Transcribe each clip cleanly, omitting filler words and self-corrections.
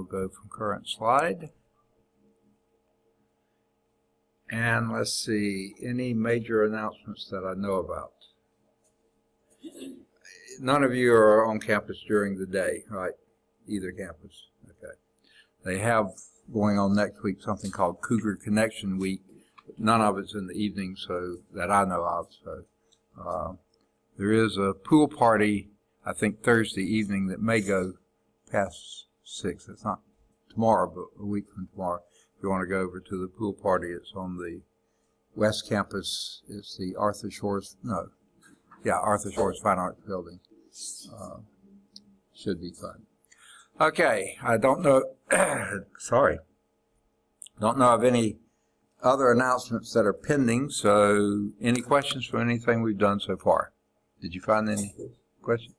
go from current slide. And let's see, any major announcements that I know about? None of you are on campus during the day, right? Either campus. Okay. They have going on next week something called Cougar Connection Week. None of it's in the evening, so that I know of. So there is a pool party, I think Thursday evening, that may go past 6. It's not tomorrow, but a week from tomorrow. If you want to go over to the pool party, it's on the West Campus. It's the Arthur Shores Fine Arts Building. Should be fun. Okay, I don't know, sorry, don't know of any other announcements that are pending, so any questions for anything we've done so far? Did you find any questions?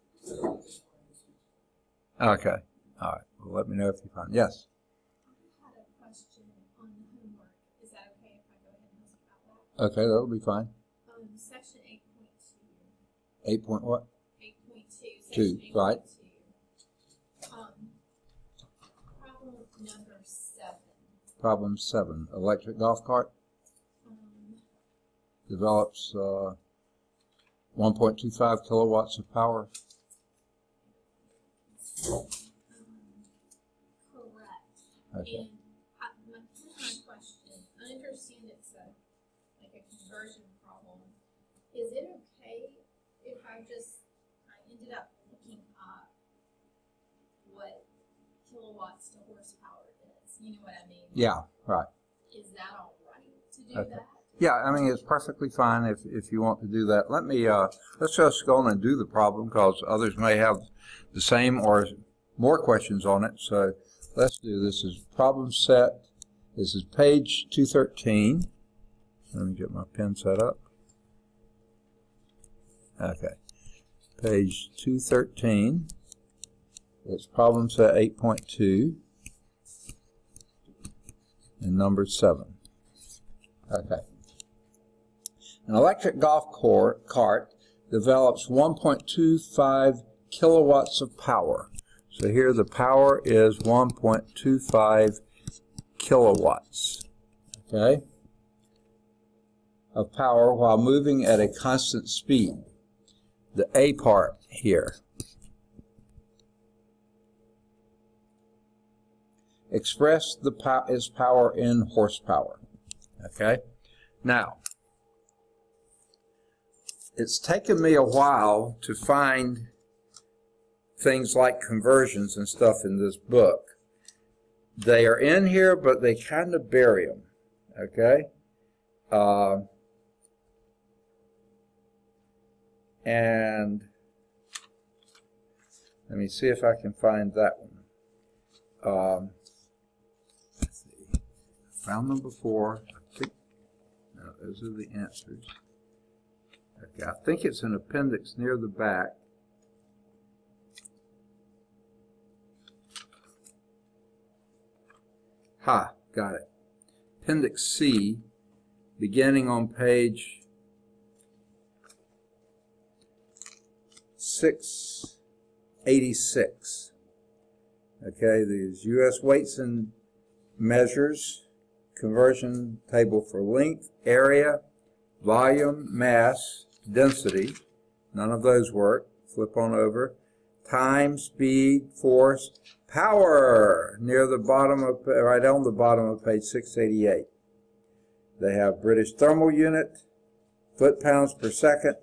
Okay, all right, well, let me know if you find. Yes? I had a question on the homework. Is that okay if I go ahead and ask about that? Okay, that'll be fine. Section 8.2. 8 point what? 8.2. 2, right. Problem number 7. Problem 7. Electric golf cart develops 1.25 kilowatts of power. Correct. Okay. And here's my question. I understand it's like a conversion problem. Is it okay if I ended up looking up what kilowatts to horsepower is? You know what I mean? Yeah, right. Is that all right to do that? Yeah, I mean, it's perfectly fine if you want to do that. Let me, let's just go on and do the problem, because others may have the same or more questions on it. So let's do this. Is problem set. This is page 213. Let me get my pen set up. Okay. Page 213. It's problem set 8.2 and number 7. Okay. An electric golf cart develops 1.25 kilowatts of power. So here the power is 1.25 kilowatts, okay, of power while moving at a constant speed. The A part here. Express its power in horsepower. Okay. Now, it's taken me a while to find things like conversions and stuff in this book. They are in here, but they kind of bury them. Okay. And let me see if I can find that one. Let's see. I found them before. I think, no, those are the answers. Okay, I think it's an appendix near the back. Ha, got it. Appendix C, beginning on page 686. Okay, these U.S. weights and measures, conversion table for length, area, volume, mass, density. None of those work. Flip on over. Time, speed, force, power, near the bottom of, right on the bottom of page 688. They have British thermal unit, foot-pounds per second,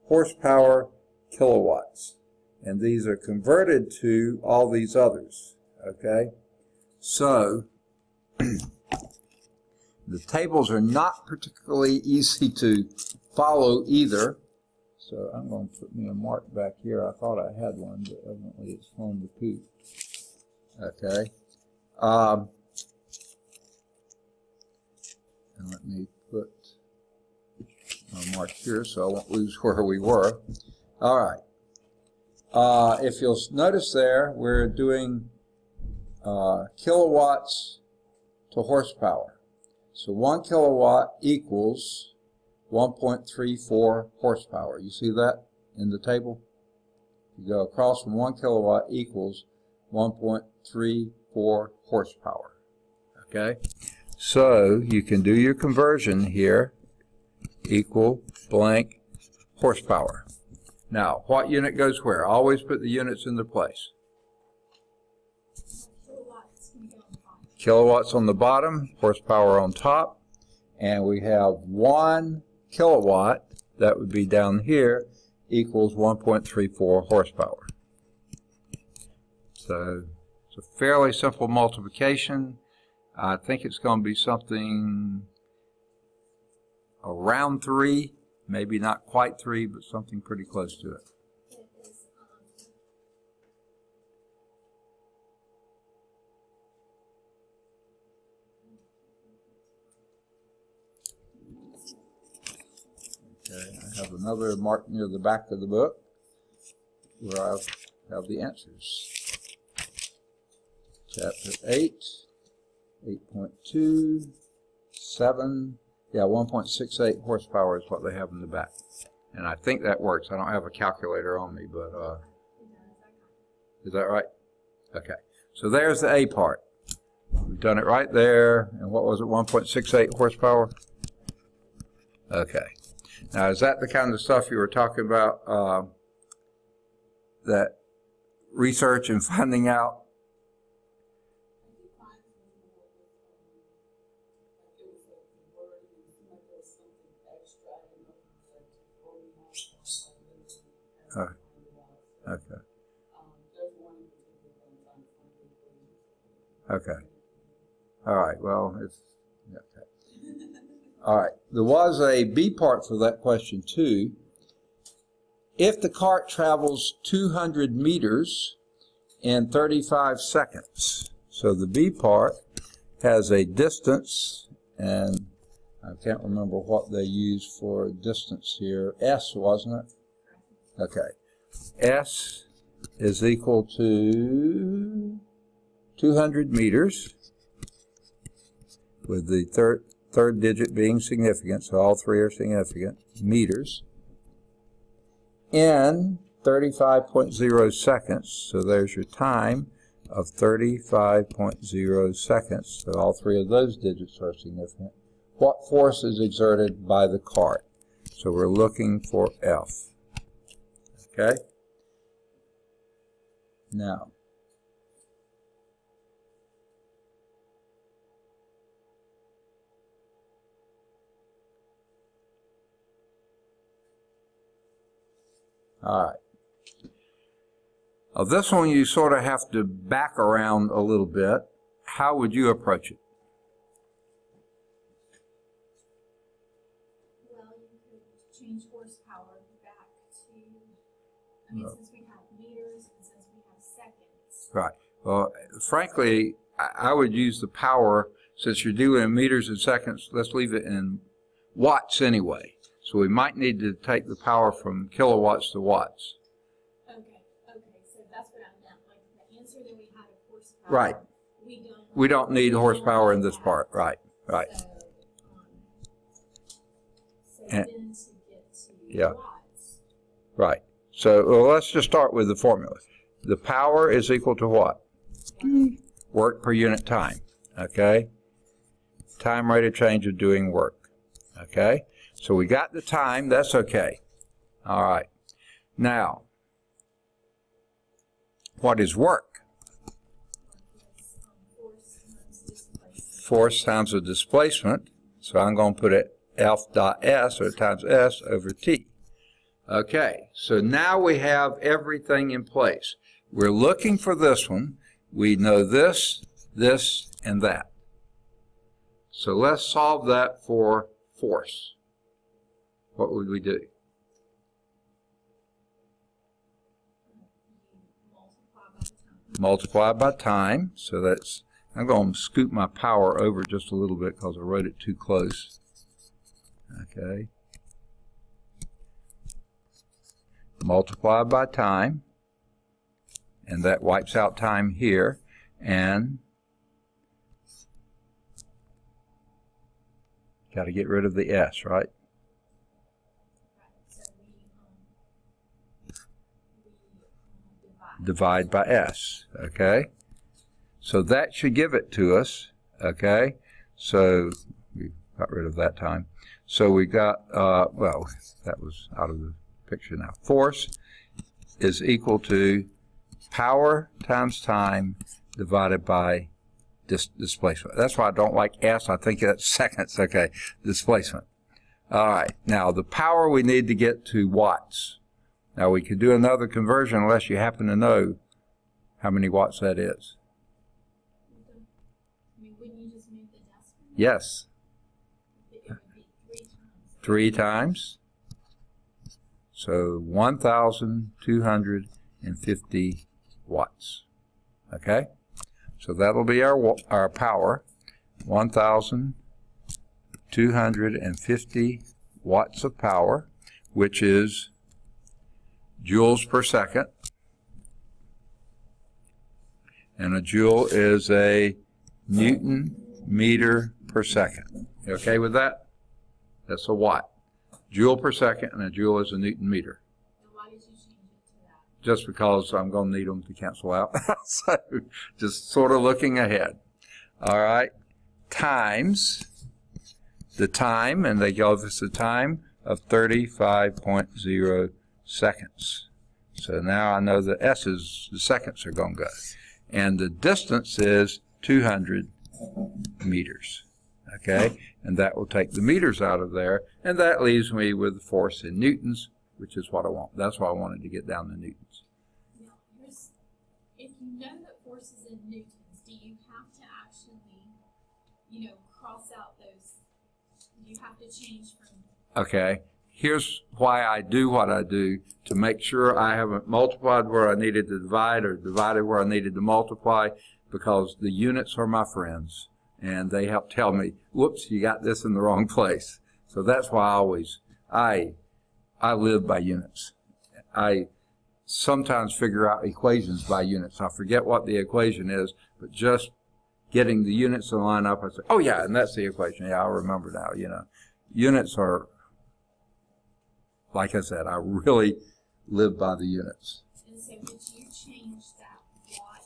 horsepower, kilowatts. And these are converted to all these others. Okay? So, the tables are not particularly easy to follow either. So I'm going to put me a mark back here. I thought I had one, but evidently it's flown the coop. Okay. And let me put my mark here so I won't lose where we were. All right. If you'll notice there, we're doing kilowatts to horsepower. So 1 kilowatt equals 1.34 horsepower. You see that in the table? You go across from 1 kilowatt equals 1.34 1.34 horsepower. Okay, so you can do your conversion here, equal blank horsepower. Now, what unit goes where? Always put the units in their place. Kilowatts on the bottom, horsepower on top, and we have 1 kilowatt, that would be down here, equals 1.34 horsepower. So it's a fairly simple multiplication. I think it's going to be something around 3, maybe not quite 3, but something pretty close to it. Okay, I have another mark near the back of the book where I have the answers. Chapter 8, 8.2, 7, yeah, 1.68 horsepower is what they have in the back. And I think that works. I don't have a calculator on me, but is that right? Okay, so there's the A part. We've done it right there. And what was it, 1.68 horsepower? Okay. Now, is that the kind of stuff you were talking about, that research and finding out? Okay. Okay. All right. Well, it's okay. All right. There was a B part for that question too. If the cart travels 200 meters in 35 seconds, so the B part has a distance, and I can't remember what they used for distance here. S, wasn't it? Okay. S is equal to 200 meters, with the third digit being significant, so all three are significant, meters, in 35.0 seconds. So there's your time of 35.0 seconds. So all three of those digits are significant. What force is exerted by the cart? So we're looking for F. Okay? Now, all right. Now this one you sort of have to back around a little bit. How would you approach it? Well, you could change horsepower back to, I mean, since we have meters and since we have seconds. Right. Well, frankly, I would use the power, since you're dealing in meters and seconds, let's leave it in watts anyway. So we might need to take the power from kilowatts to watts. Okay, so that's what I meant. Like the answer that we had of horsepower. Right. We don't need horsepower in this part. Right, right. So then to get to yeah. watts. Right. So well, let's just start with the formula. The power is equal to what? Work per unit time. Okay? Time rate of change of doing work. Okay? So we got the time. That's okay. All right. Now, what is work? Force times the displacement. So I'm going to put it F dot S, or times S over T. Okay, so now we have everything in place. We're looking for this one. We know this, this, and that. So let's solve that for force. What would we do? Multiply by time. So that's, I'm going to scoot my power over just a little bit because I wrote it too close. Okay. Multiply by time, and that wipes out time here, and got to get rid of the S, right? So divide by S, okay? So that should give it to us, okay? So we got rid of that time. So we got, well, that was out of the picture now. Force is equal to power times time divided by displacement. That's why I don't like S. I think that's seconds, okay? Displacement. All right. Now, the power we need to get to watts. Now, we could do another conversion unless you happen to know how many watts that is. Yes. It would be 3 times. So 1,250 watts. Okay? So that'll be our power. 1,250 watts of power, which is joules per second. And a joule is a Newton meter per second. You okay with that? That's a watt. Joule per second, and a joule is a Newton meter. And why did you change it to that? Just because I'm going to need them to cancel out. So just sort of looking ahead. All right. Times the time, and they gave us a time of 35.0 seconds. So now I know the S's, the seconds are going to go. And the distance is 200 meters. Okay? And that will take the meters out of there, and that leaves me with the force in newtons, which is what I want. That's why I wanted to get down to newtons. Now, if you know that force is in newtons, do you have to actually, cross out those? Do you have to change from? Okay. Here's why I do what I do, to make sure I haven't multiplied where I needed to divide or divided where I needed to multiply, because the units are my friends, and they help tell me, whoops, you got this in the wrong place. So that's why I live by units. I sometimes figure out equations by units. I forget what the equation is, but just getting the units to line up, I say, oh yeah, and that's the equation. Yeah, I remember now, Units are, like I said, I really live by the units. And so did you change that watt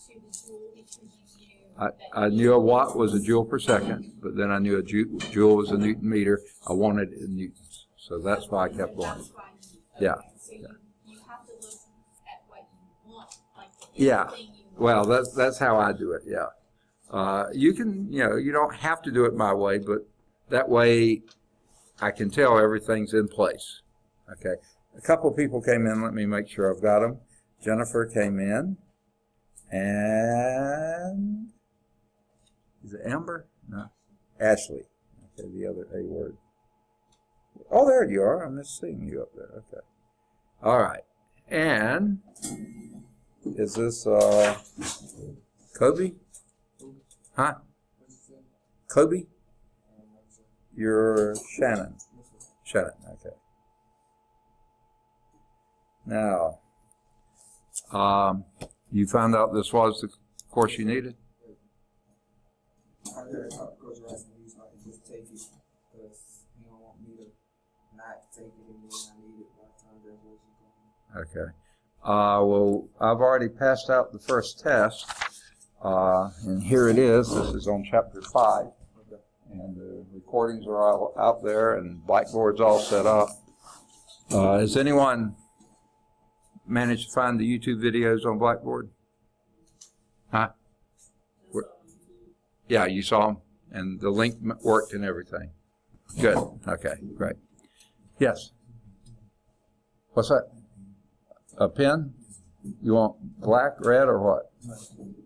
to the joule because you knew I knew a watt was a joule per second, but then I knew a joule was a Newton meter. I wanted it in newtons. So that's why I kept going. That's why Yeah. So you have to look at what you want, like yeah. anything you want. Well, that's how I do it, yeah. You can, you don't have to do it my way, but that way I can tell everything's in place. Okay. A couple people came in. Let me make sure I've got them. Jennifer came in. And is it Amber? No. Ashley. Okay, the other A word. Oh, there you are. I'm just seeing you up there. Okay. All right. And is this Kobe? Huh? Kobe? You're Shannon. Shannon, okay. Now, you found out this was the course you needed? I heard Coach Rice and he's like, just take it, because he don't want me to not take it, and then I need it by the time graduation comes. Okay. Well, I've already passed out the first test, and here it is. This is on Chapter 5. And the recordings are all out there, and Blackboard's all set up. Has anyone managed to find the YouTube videos on Blackboard? Huh? Yeah, you saw them, and the link worked and everything. Good. Okay, great. Yes. What's that? A pen? You want black, red, or what?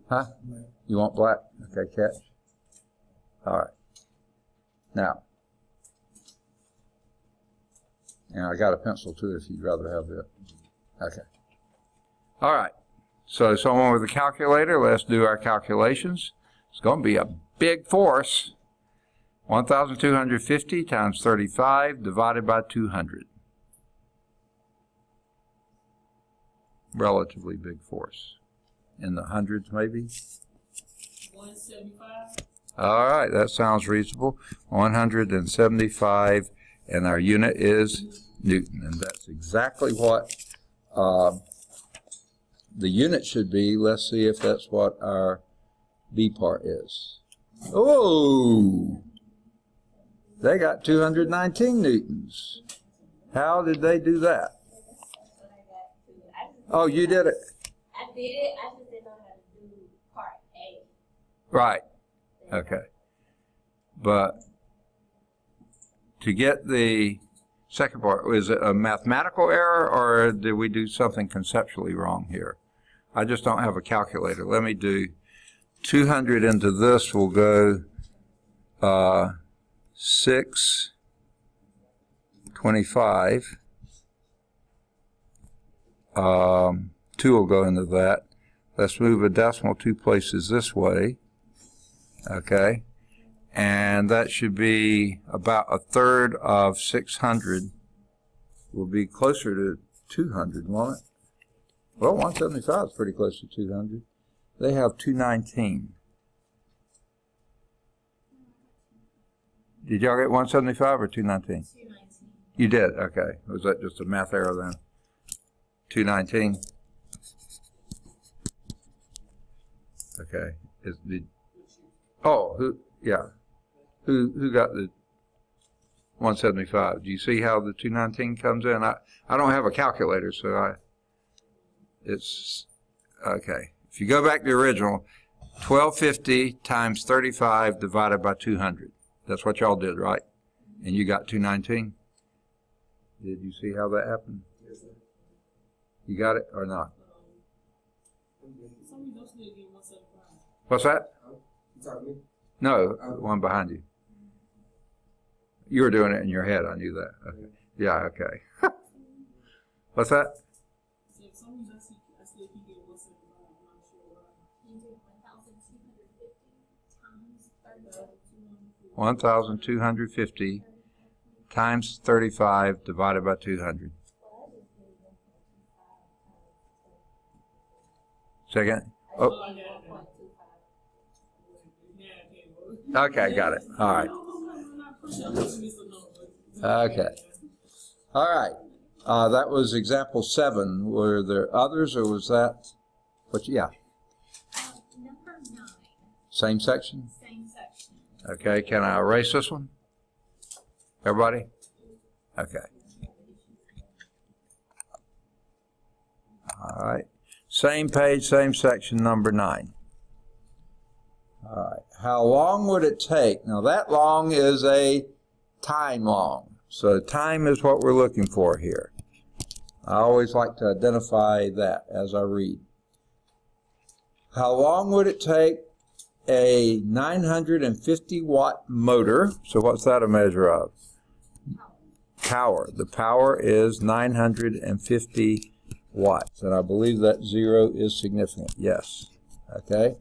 Huh? You want black? Okay, catch. All right. Now, and I got a pencil too if you'd rather have it. Okay. All right. So someone with a calculator, let's do our calculations. It's going to be a big force. 1,250 times 35 divided by 200. Relatively big force. In the hundreds maybe? 175. All right, that sounds reasonable. 175, and our unit is Newton, and that's exactly what the unit should be. Let's see if that's what our B part is. Oh! They got 219 newtons. How did they do that? Oh, you did it. I did it. I just didn't know how to do part A. Right. Okay. But to get the second part, is it a mathematical error or did we do something conceptually wrong here? I just don't have a calculator. Let me do 200 into this will go 625. 2 will go into that. Let's move a decimal 2 places this way. Okay. And that should be about a third of 600. Will be closer to 200, won't it? Well, 175 is pretty close to 200. They have 219. Did y'all get 175 or 219? 219. You did, okay. Was that just a math error then? 219. Okay. Who got the 175? Do you see how the 219 comes in? I don't have a calculator, so it's okay. If you go back to the original, 1250 times 35 divided by 200. That's what y'all did, right? And you got 219? Did you see how that happened? Yes, sir. You got it or not? What's that? You talking to me? No, one behind you. You were doing it in your head. I knew that. Okay. Yeah, okay. What's that? You did 1,250 times 35 divided by 200. Second? Oh. Okay, got it. All right. Okay. All right. That was example 7. Were there others, or was that what? Yeah. Number 9. Same section. Same section. Okay. Can I erase this one? Everybody? Okay. All right. Same page, same section, number 9. All right. How long would it take? Now that long is a time long. So time is what we're looking for here. I always like to identify that as I read. How long would it take a 950 watt motor? So what's that a measure of? Power. The power is 950 watts. And I believe that 0 is significant. Yes. Okay.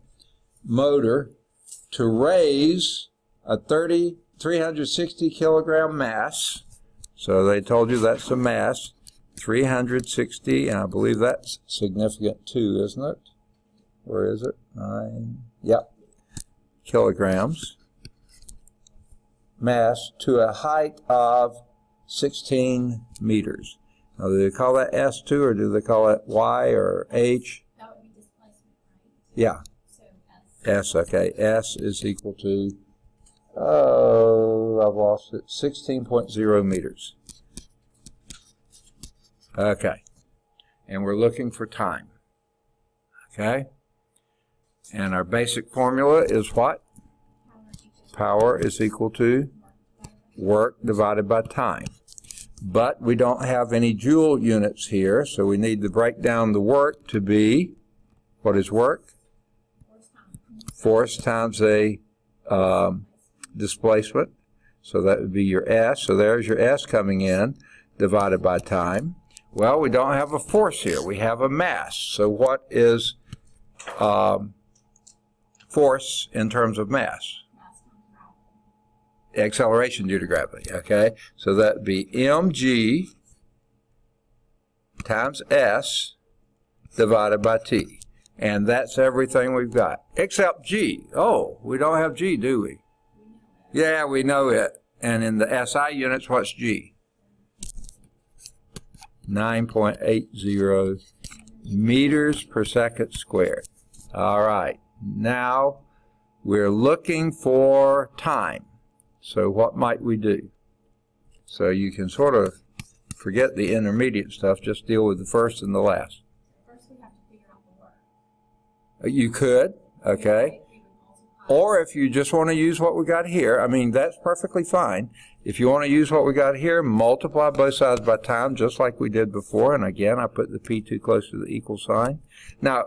Motor to raise a 360 kilogram mass. So they told you that's the mass. 360, and I believe that's significant too, isn't it? Where is it? 9. Yep. Kilograms. Mass to a height of 16 meters. Now, do they call that S2 or do they call it Y or H? That would be displacement, right? Yeah. So S. S, okay. S is equal to, oh, I've lost it, 16.0 meters. Okay. And we're looking for time. Okay. And our basic formula is what? Power is equal to work divided by time. But we don't have any joule units here, so we need to break down the work to be, what is work? Force times a displacement. So that would be your S. So there's your S coming in, divided by time. Well, we don't have a force here. We have a mass. So what is force in terms of mass? Acceleration due to gravity, okay? So that would be mg times S divided by T. And that's everything we've got, except G. Oh, we don't have G, do we? Yeah, we know it. And in the SI units, what's G? 9.80 meters per second squared. All right. Now, we're looking for time. So what might we do? So you can sort of forget the intermediate stuff, just deal with the first and the last. First we have to figure out the work. You could, okay. Or if you just want to use what we got here, I mean, that's perfectly fine. If you want to use what we got here, multiply both sides by time, just like we did before. And again, I put the P too close to the equal sign. Now,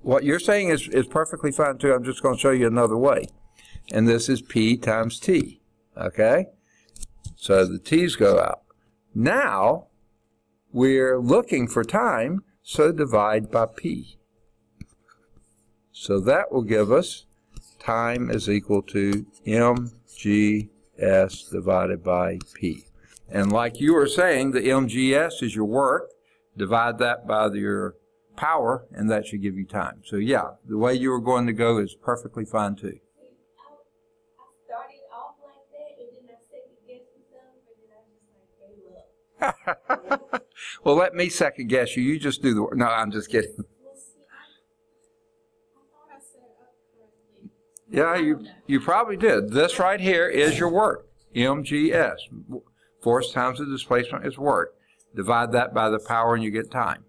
what you're saying is perfectly fine too. I'm just going to show you another way. And this is P times T, okay? So the T's go out. Now, we're looking for time, so divide by P. So that will give us time is equal to mgs divided by P. And like you were saying, the mgs is your work. Divide that by your power, and that should give you time. So yeah, the way you were going to go is perfectly fine too. I started off like that, and then I second guessed myself, and then I just like gave up. Well, let me second guess you. You just do the work. No, I'm just kidding. Well, see, I thought I set it up correctly. Yeah, you probably did. This right here is your work. mgs. Force times the displacement is work. Divide that by the power and you get time.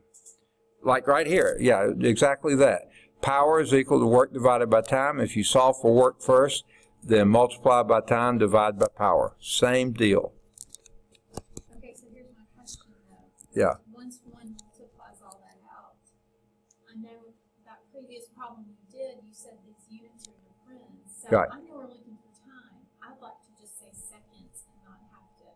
Like right here. Yeah, exactly that. Power is equal to work divided by time. If you solve for work first, then multiply by time, divide by power. Same deal. Okay, so here's my question though. Yeah. Once one multiplies all that out, I know that previous problem you did, you said these units are your friends. So Right. I know we're looking for time. I'd like to just say seconds and not have to,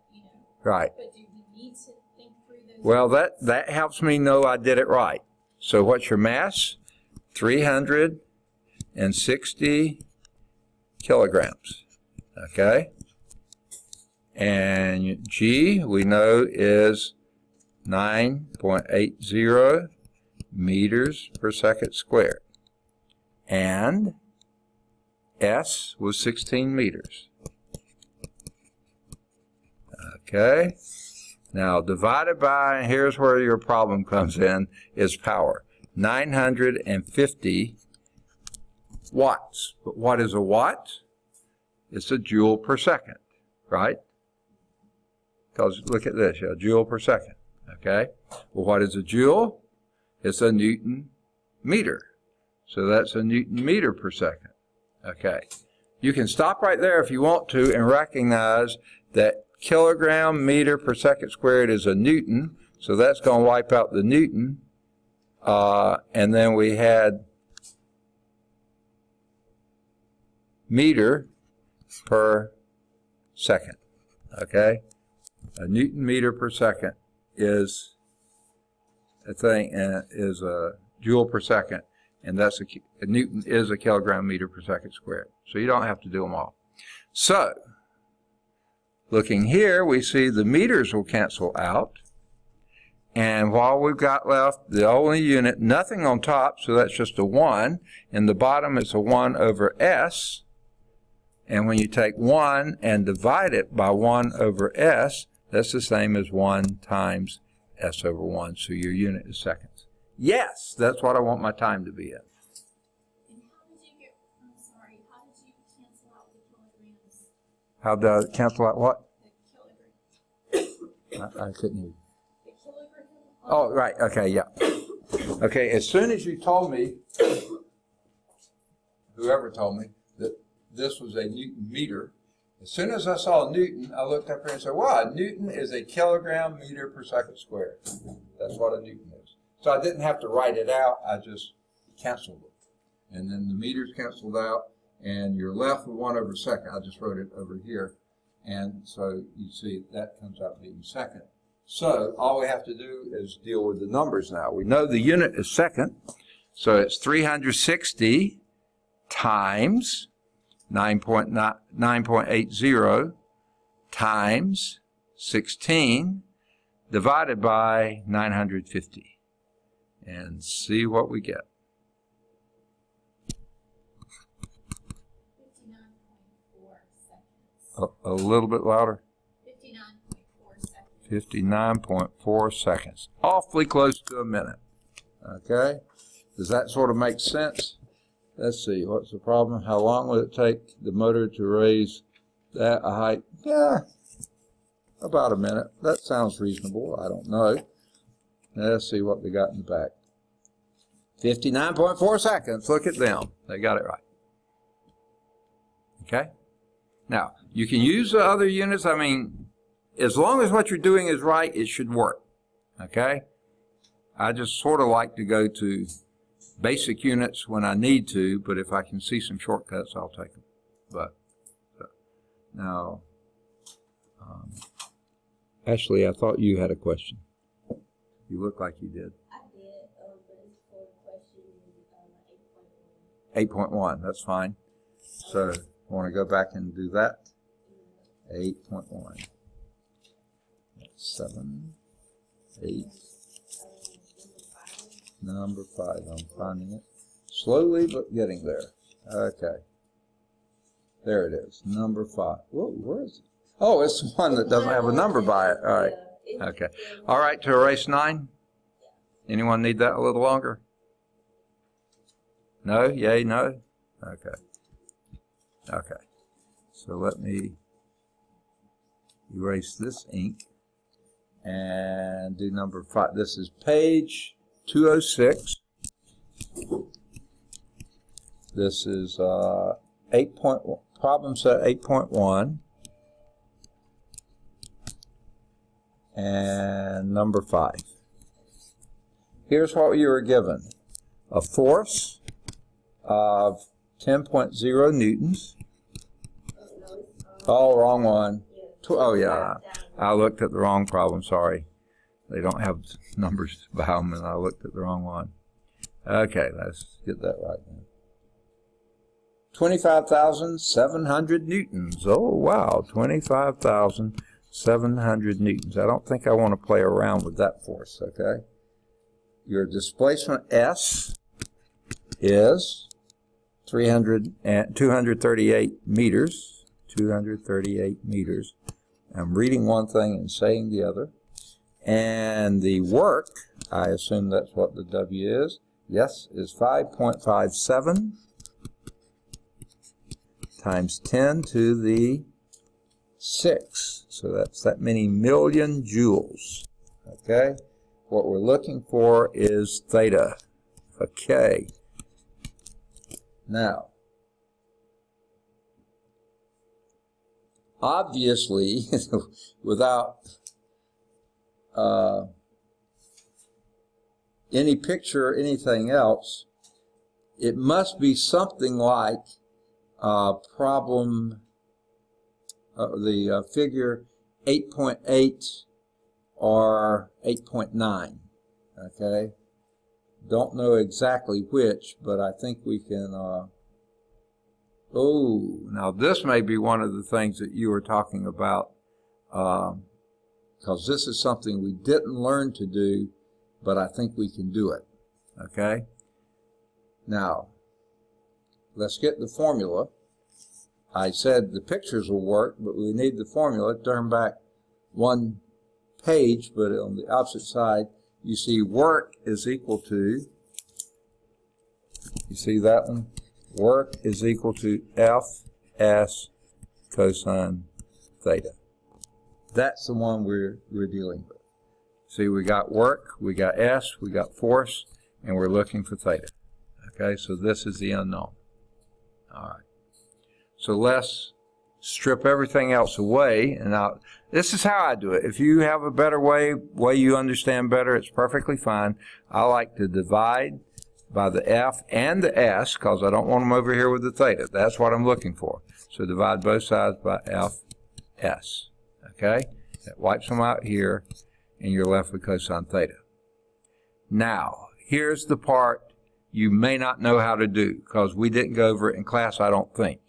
Right. But do we need to think through those? Well, units? that helps me know I did it right. So what's your mass? 360 kilograms. Okay? And G, we know, is 9.80 meters per second squared. And S was 16 meters. Okay? Now, divided by, here's where your problem comes in, is power. 950 watts. But what is a watt? It's a joule per second, right? Because look at this, a joule per second. Okay? Well, what is a joule? It's a Newton meter. So that's a Newton meter per second. Okay. You can stop right there if you want to and recognize that kilogram meter per second squared is a Newton. So that's going to wipe out the Newton. And then we had meter per second. Okay? A Newton meter per second is a thing, is a joule per second, and that's a Newton is a kilogram meter per second squared. So you don't have to do them all. So, looking here, we see the meters will cancel out. And while we've got left the only unit, nothing on top, so that's just a 1. In the bottom, it's a 1 over S. And when you take 1 and divide it by 1 over S, that's the same as 1 times S over 1. So your unit is seconds. Yes, that's what I want my time to be in. And how did you get, I'm sorry, how did you cancel out the kilograms? How do I cancel out what? The kilograms. I couldn't hear you. The kilogram? Oh, right. Okay, yeah. Okay, as soon as you told me, whoever told me, that this was a Newton meter, as soon as I saw Newton, I looked up here and said, wow, Newton is a kilogram meter per second squared. That's what a Newton is. So I didn't have to write it out. I just canceled it. And then the meters canceled out, and you're left with 1 over second. I just wrote it over here. And so you see that comes out being second. So all we have to do is deal with the numbers now. We know the unit is second. So it's 360 times 9.80 times 16 divided by 950. And see what we get. 59.4 seconds. A little bit louder. 59.4 seconds. 59.4 seconds. Awfully close to a minute. Okay? Does that sort of make sense? let's see, what's the problem? How long will it take the motor to raise that a height? Yeah, about a minute. That sounds reasonable. I don't know. Let's see what they got in the back. 59.4 seconds. Look at them. They got it right. Okay? Now, you can use the other units. I mean, as long as what you're doing is right, it should work. Okay? I just sort of like to go to basic units when I need to, but if I can see some shortcuts, I'll take them. But, now, Ashley, I thought you had a question. You look like you did. I did, but it's for question 8.1. 8.1, that's fine. So, I want to go back and do that. 8.1. 7, 8. Number 5, I'm finding it. Slowly, but getting there. Okay. There it is, number 5. Whoa, where is it? Oh, it's the one that doesn't have a number by it. All right. Okay. All right, to erase 9? Anyone need that a little longer? No? Yay, no? Okay. Okay. So let me erase this ink and do number 5. This is page 206. This is 8.1, problem set 8.1. And number 5. Here's what you were given. A force of 10.0 newtons. Oh, wrong one. Oh, yeah. I looked at the wrong problem, sorry. They don't have numbers by them, and I looked at the wrong one. Okay, let's get that right now. 25,700 newtons. Oh, wow, 25,700 newtons. I don't think I want to play around with that force, okay? Your displacement S is 238 meters. 238 meters. I'm reading one thing and saying the other. And the work, I assume that's what the W is. Yes, is 5.57 times 10 to the 6. So that's that many million joules. Okay? What we're looking for is theta. Okay. Now, obviously, without any picture or anything else, it must be something like problem, the figure 8.8 or 8.9, okay? Don't know exactly which, but I think we can, oh, now this may be one of the things that you were talking about, because this is something we didn't learn to do, but I think we can do it, okay? Now, let's get the formula. I said the pictures will work, but we need the formula. Turn back one page, but on the opposite side, you see work is equal to, you see that one? Work is equal to Fs cosine theta. That's the one we're dealing with. See, we got work, we got S, we got force, and we're looking for theta. Okay, so this is the unknown. All right. So let's strip everything else away. And now, this is how I do it. If you have a better way you understand better, it's perfectly fine. I like to divide by the F and the S, because I don't want them over here with the theta. That's what I'm looking for. So divide both sides by Fs. Okay? That wipes them out here, and you're left with cosine theta. Now, here's the part you may not know how to do, because we didn't go over it in class, I don't think.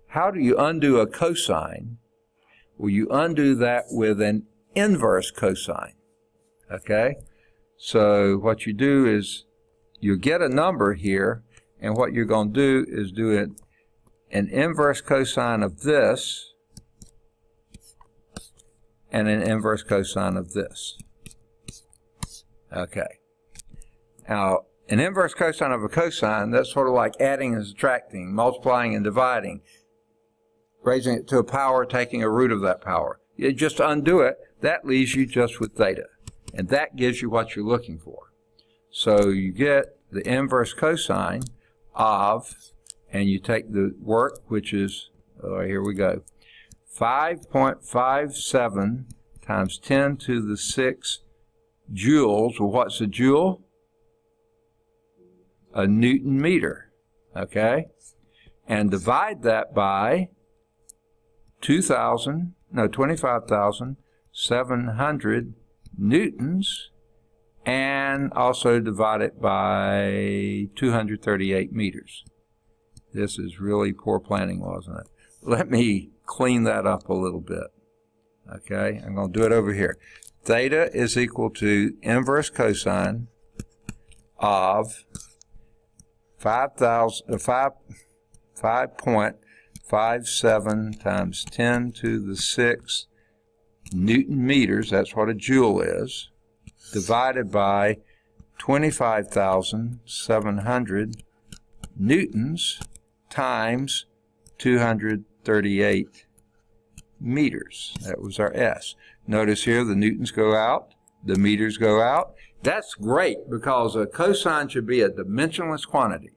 How do you undo a cosine? Well, you undo that with an inverse cosine. Okay? So what you do is you get a number here, and what you're going to do is do an inverse cosine of this and an inverse cosine of this. Okay. Now, an inverse cosine of a cosine, that's sort of like adding and subtracting, multiplying and dividing, raising it to a power, taking a root of that power. You just undo it, that leaves you just with theta. And that gives you what you're looking for. So you get the inverse cosine of, and you take the work, which is, here we go, 5.57 times 10 to the 6 joules. Well, what's a joule? A Newton meter, okay? And divide that by 25,700 newtons, and also divide it by 238 meters. This is really poor planning, wasn't it? Let me clean that up a little bit. Okay, I'm going to do it over here. Theta is equal to inverse cosine of 5.57 times 10 to the 6 Newton meters, that's what a joule is, divided by 25,700 newtons times 238 meters. That was our S. Notice here the newtons go out, the meters go out. That's great because a cosine should be a dimensionless quantity.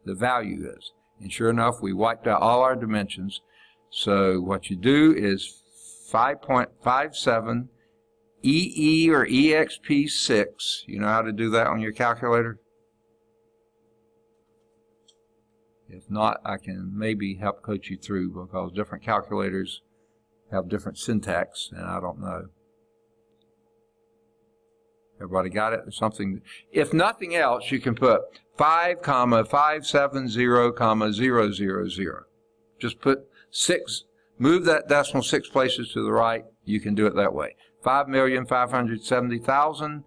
The value is. And sure enough, we wiped out all our dimensions. So what you do is 5.57 EE or EXP6. You know how to do that on your calculator? If not, I can maybe help coach you through because different calculators have different syntax, and I don't know. Everybody got it? Something. If nothing else, you can put 5,570,000. Just put 6. Move that decimal 6 places to the right. You can do it that way. 5,570,000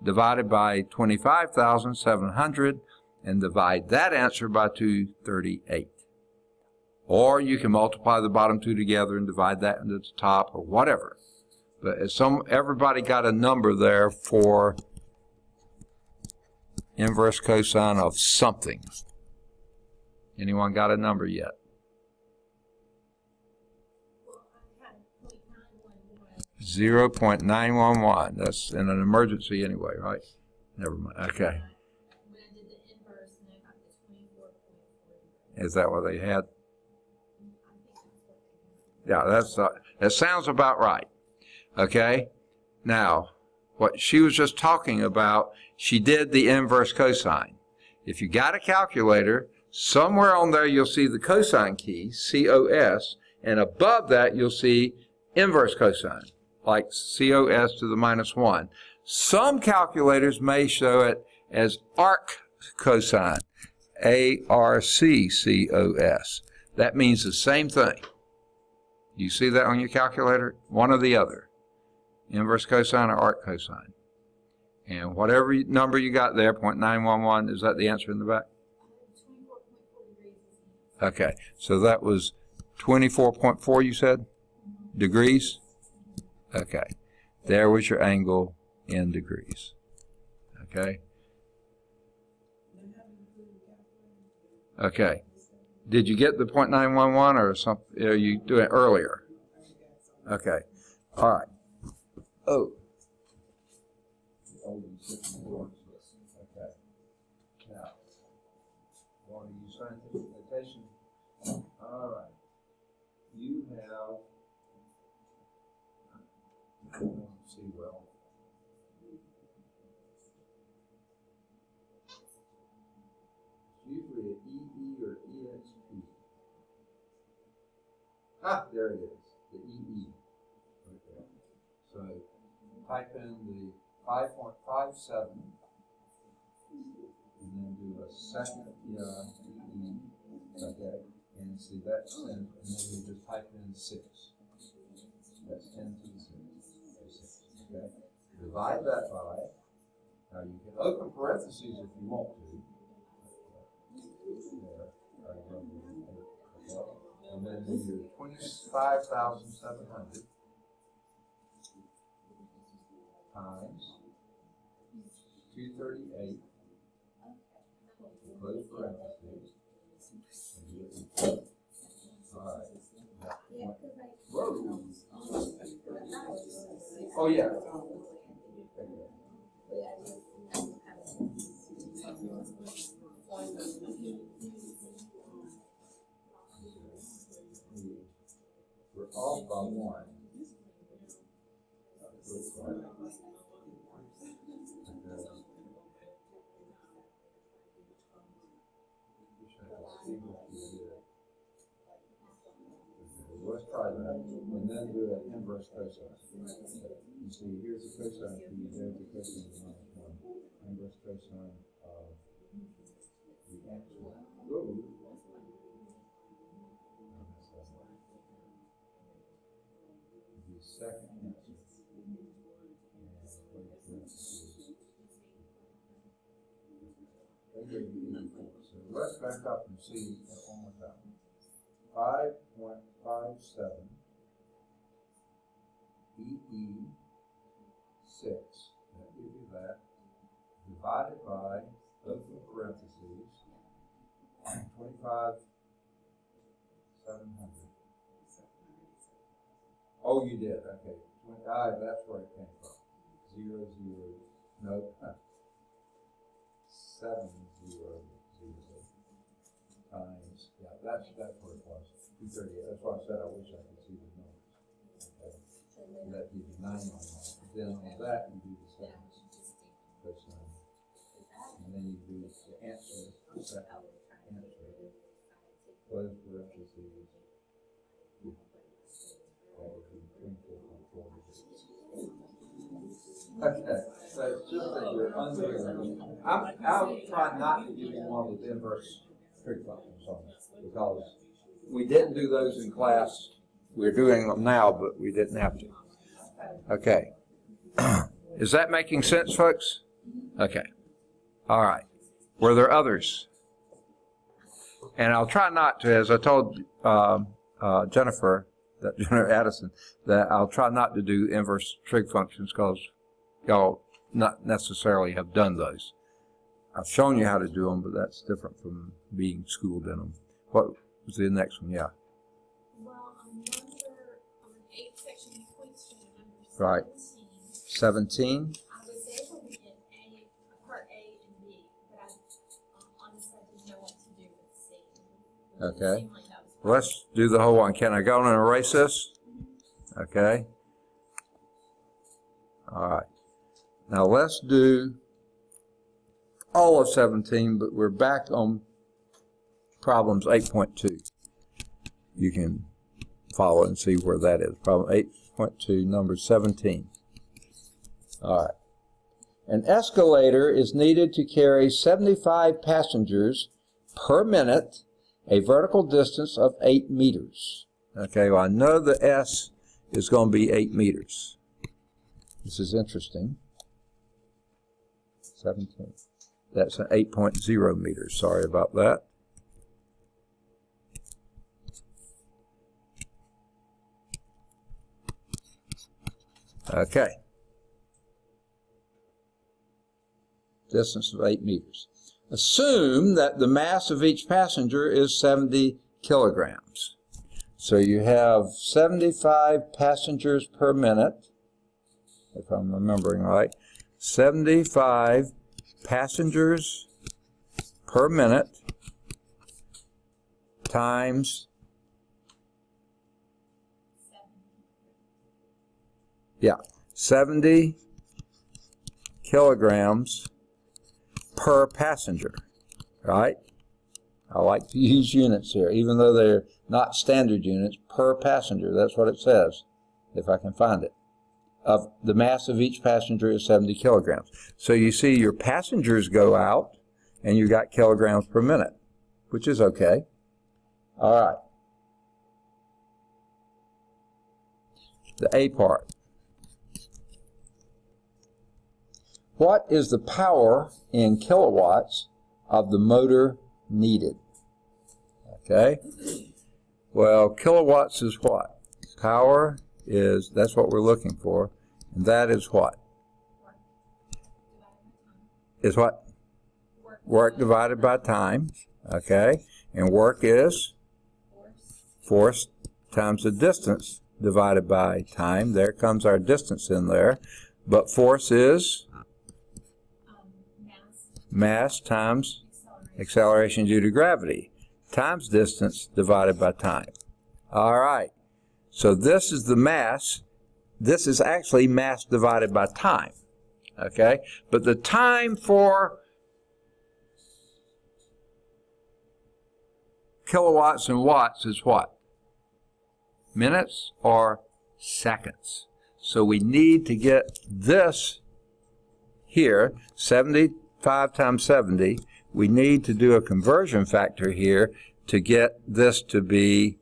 divided by 25,700, and divide that answer by 238. Or you can multiply the bottom two together and divide that into the top, or whatever. But everybody got a number there for inverse cosine of something. Anyone got a number yet? 0.911. That's in an emergency anyway, right? Never mind. Okay. When I did the inverse, and I got the 24.4. Is that what they had? I think that's what they had. Yeah, that sounds about right. Okay. Now, what she was just talking about, she did the inverse cosine. If you got a calculator, somewhere on there you'll see the cosine key, COS, and above that you'll see inverse cosine, like COS to the -1. Some calculators may show it as arc cosine, ARCCOS. That means the same thing. You see that on your calculator? One or the other. Inverse cosine or arc cosine. And whatever number you got there, 0.911, is that the answer in the back? 24.4 degrees. Okay, so that was 24.4 you said? Degrees? Okay, there was your angle in degrees. Okay? Okay. Did you get the 0.911 or something? Are you doing it earlier? Okay. All right. Oh. Okay. Now, want to use scientific notation? All right. You have. I don't see well. Usually an EE or EXP. Ah, there it is, the EE. Okay. So type in the 5.57 and then do a second EE. Okay. And see that's and then you just type in 6. That's 10 to the 6. Okay. Divide that by. Now you can open parentheses if you want to. And then do your 25,700 times 238 close parentheses. All right. Whoa. Oh, yeah. We're off by one. Let's try that, and then do an inverse cosine. You see, here's the cosine p, there's the cosine of -1. Inverse cosine of the answer. Whoa. The second answer. So let's back up and see that one more time. 5.57 EE6, that gives you that, divided by, those are parentheses, 25,700. Oh, you did, okay. That's where it came from. 0, 0, nope. 7, 0, 0. Times, yeah, that's where it was. 238. That's why I said I wish I could see the numbers. Okay. That gives you 9 on that. Then on that you do the sevens. Cosine. And then you do the answer, the second answer. Close parentheses. That would be 24.4. Okay, so it's just that you're undoing. I'll try not to give you one with inverse trig functions on it, because we didn't do those in class. We're doing them now, but we didn't have to. Okay. Is that making sense, folks? Okay. All right. Were there others? And I'll try not to, as I told Jennifer Addison, that I'll try not to do inverse trig functions because y'all not necessarily have done those. I've shown you how to do them, but that's different from being schooled in them. What was the next one? Yeah. Well, on 8 section question number 17. Right. 17. I was able to get part A and B, but I honestly didn't know what to do with C. Okay. It seemed like that was Let's do the whole one. Can I go on and erase this? Okay. All right. Now let's do all of 17, but we're back on problems 8.2. You can follow and see where that is. Problem 8.2, number 17. All right. An escalator is needed to carry 75 passengers per minute, a vertical distance of 8 meters. Okay, well, I know the S is going to be 8 meters. This is interesting. 17. That's an 8.0 meters. Sorry about that. Okay. Distance of 8 meters. Assume that the mass of each passenger is 70 kilograms. So you have 75 passengers per minute, if I'm remembering right. 75 passengers per minute times, yeah, 70 kilograms per passenger, right? I like to use units here, even though they're not standard units, per passenger. That's what it says, if I can find it. Of the mass of each passenger is 70 kilograms. So you see your passengers go out, and you got kilograms per minute, which is okay. All right. The A part. What is the power in kilowatts of the motor needed? Okay. Well, kilowatts is what? Power is, that's what we're looking for. And that is what? Is what? Work divided by time, okay? And work is force times the distance divided by time. There comes our distance in there. But force is mass times acceleration due to gravity times distance divided by time. All right. So this is the mass. This is actually mass divided by time. Okay? But the time for kilowatts and watts is what? Minutes or seconds. So we need to get this here, 75 times 70. We need to do a conversion factor here to get this to be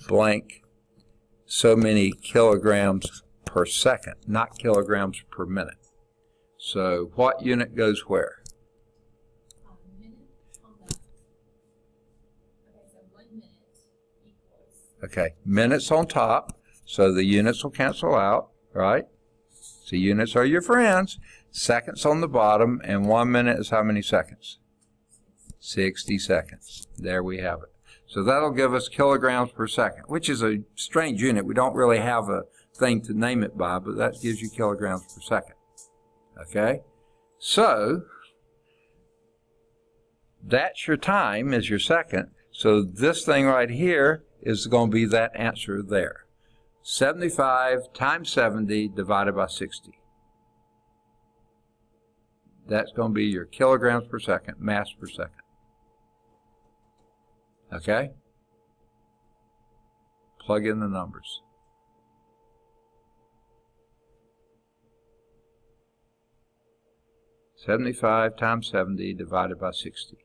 blank so many kilograms per second, not kilograms per minute. So what unit goes where? Minute on the, okay, so 1 minute equals. Okay, minutes on top, so the units will cancel out, right? So units are your friends. Seconds on the bottom, and 1 minute is how many seconds? 60 seconds. There we have it. So that'll give us kilograms per second, which is a strange unit. We don't really have a thing to name it by, but that gives you kilograms per second. Okay? So that's your time, is your second. So this thing right here is going to be that answer there. 75 times 70 divided by 60. That's going to be your kilograms per second, mass per second. Okay? Plug in the numbers. $75 times 70 divided by 60.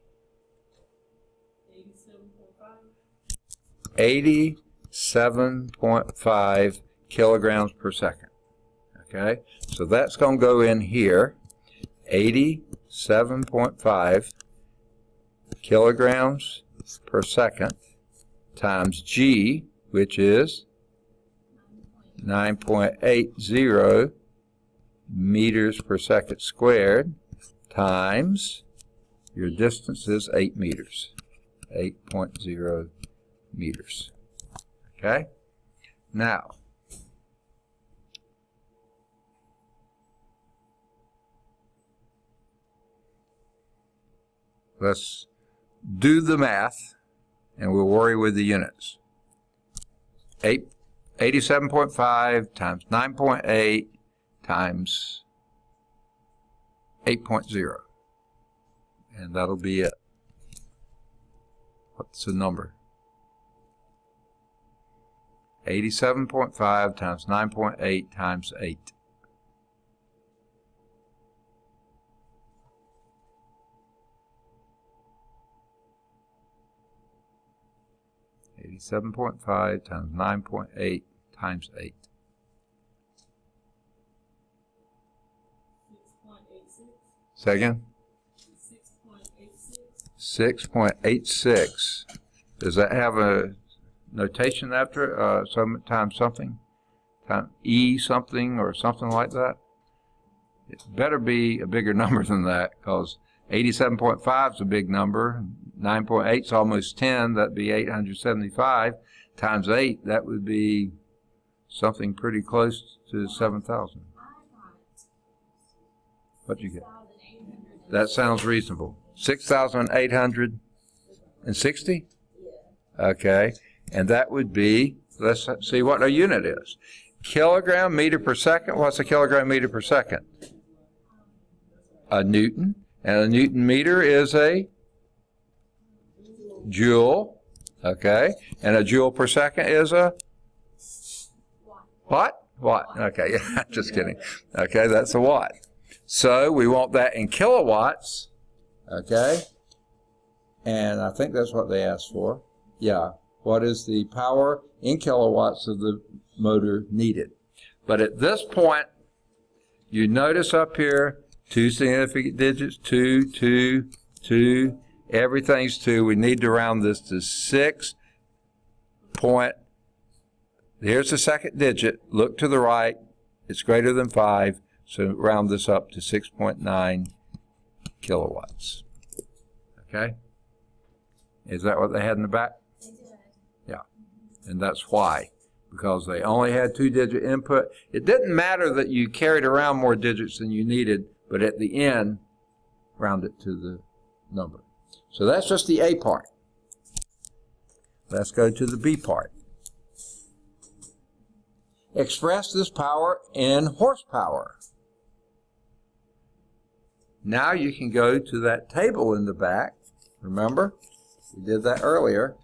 87.5 kilograms per second. Okay? So that's going to go in here. 87.5 kilograms per second times G, which is 9.80 meters per second squared, times your distance is 8 meters. 8.0 meters. Okay? Now, let's do the math, and we'll worry with the units. 87.5 times 9.8 times 8.0. And that'll be it. What's the number? 87.5 times 9.8 times 8. 87.5 times 9.8 times 8. 6.86. Say again? 6.86. 6.86. Does that have a notation after it? Times something? Times E something or something like that? It better be a bigger number than that, because 87.5 is a big number. 9.8 is almost 10. That'd be 875 times 8. That would be something pretty close to 7,000. What'd you get? That sounds reasonable. 6,860? Okay. And that would be, let's see what a unit is. Kilogram meter per second. What's a kilogram meter per second? A Newton. And a Newton meter is a joule. Okay. And a joule per second is a what? Watt. Okay. Just kidding. Okay. That's a watt. So we want that in kilowatts. Okay. And I think that's what they asked for. Yeah. What is the power in kilowatts of the motor needed? But at this point, you notice up here, 2 significant digits, 2, 2, 2, everything's 2. We need to round this to 6 point. Here's the second digit. Look to the right. It's greater than 5. So round this up to 6.9 kilowatts. Okay? Is that what they had in the back? They did. Yeah. And that's why. Because they only had 2-digit input. It didn't matter that you carried around more digits than you needed, but at the end, round it to the number. So that's just the A part. Let's go to the B part. Express this power in horsepower. Now you can go to that table in the back. Remember? We did that earlier.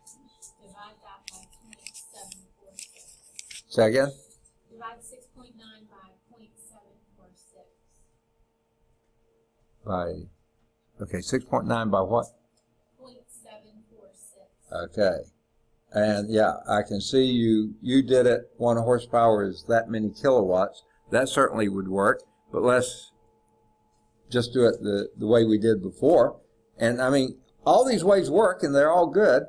Divide that by 0.746. Say again? Divide 6.9 by 0.746. Okay, 6.9 by what? 0.746. Okay. And yeah, I can see you did it. 1 horsepower is that many kilowatts. That certainly would work. But let's just do it the way we did before. And I mean, all these ways work and they're all good.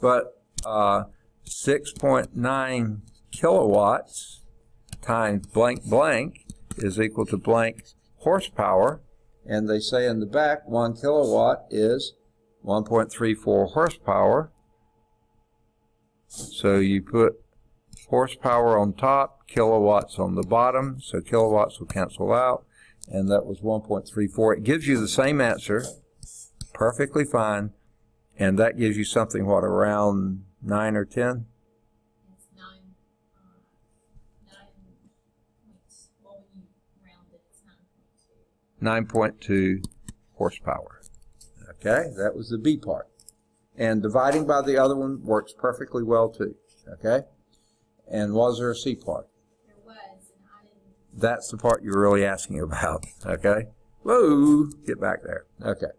But 6.9 kilowatts times blank blank is equal to blank horsepower. And they say in the back 1 kilowatt is 1.34 horsepower. So you put horsepower on top, kilowatts on the bottom, so kilowatts will cancel out, and that was 1.34. It gives you the same answer, perfectly fine, and that gives you something, what, around 9 or 10? It's 9 points. Well, when you round it, it's 9.2. 9.2 horsepower. Okay, that was the B part. And dividing by the other one works perfectly well too. Okay? And was there a C part? There was, and I didn't. That's the part you're really asking about. Okay? Whoa! Get back there. Okay.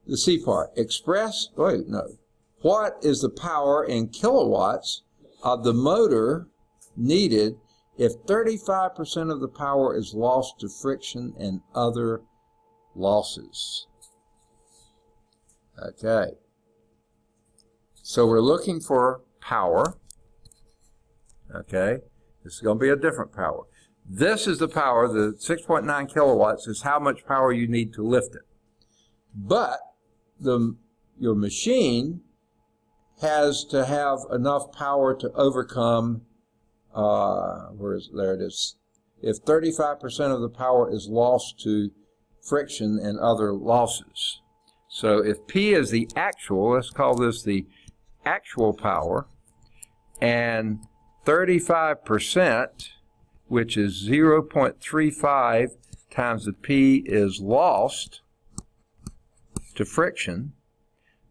The C part. Express, wait, no. What is the power in kilowatts of the motor needed if 35% of the power is lost to friction and other losses? Okay. So we're looking for power. Okay. This is going to be a different power. This is the power, the 6.9 kilowatts is how much power you need to lift it. But your machine has to have enough power to overcome, there it is. If 35% of the power is lost to friction and other losses. So if P is the actual, let's call this the actual power, and 35%, which is 0.35 times the P is lost to friction,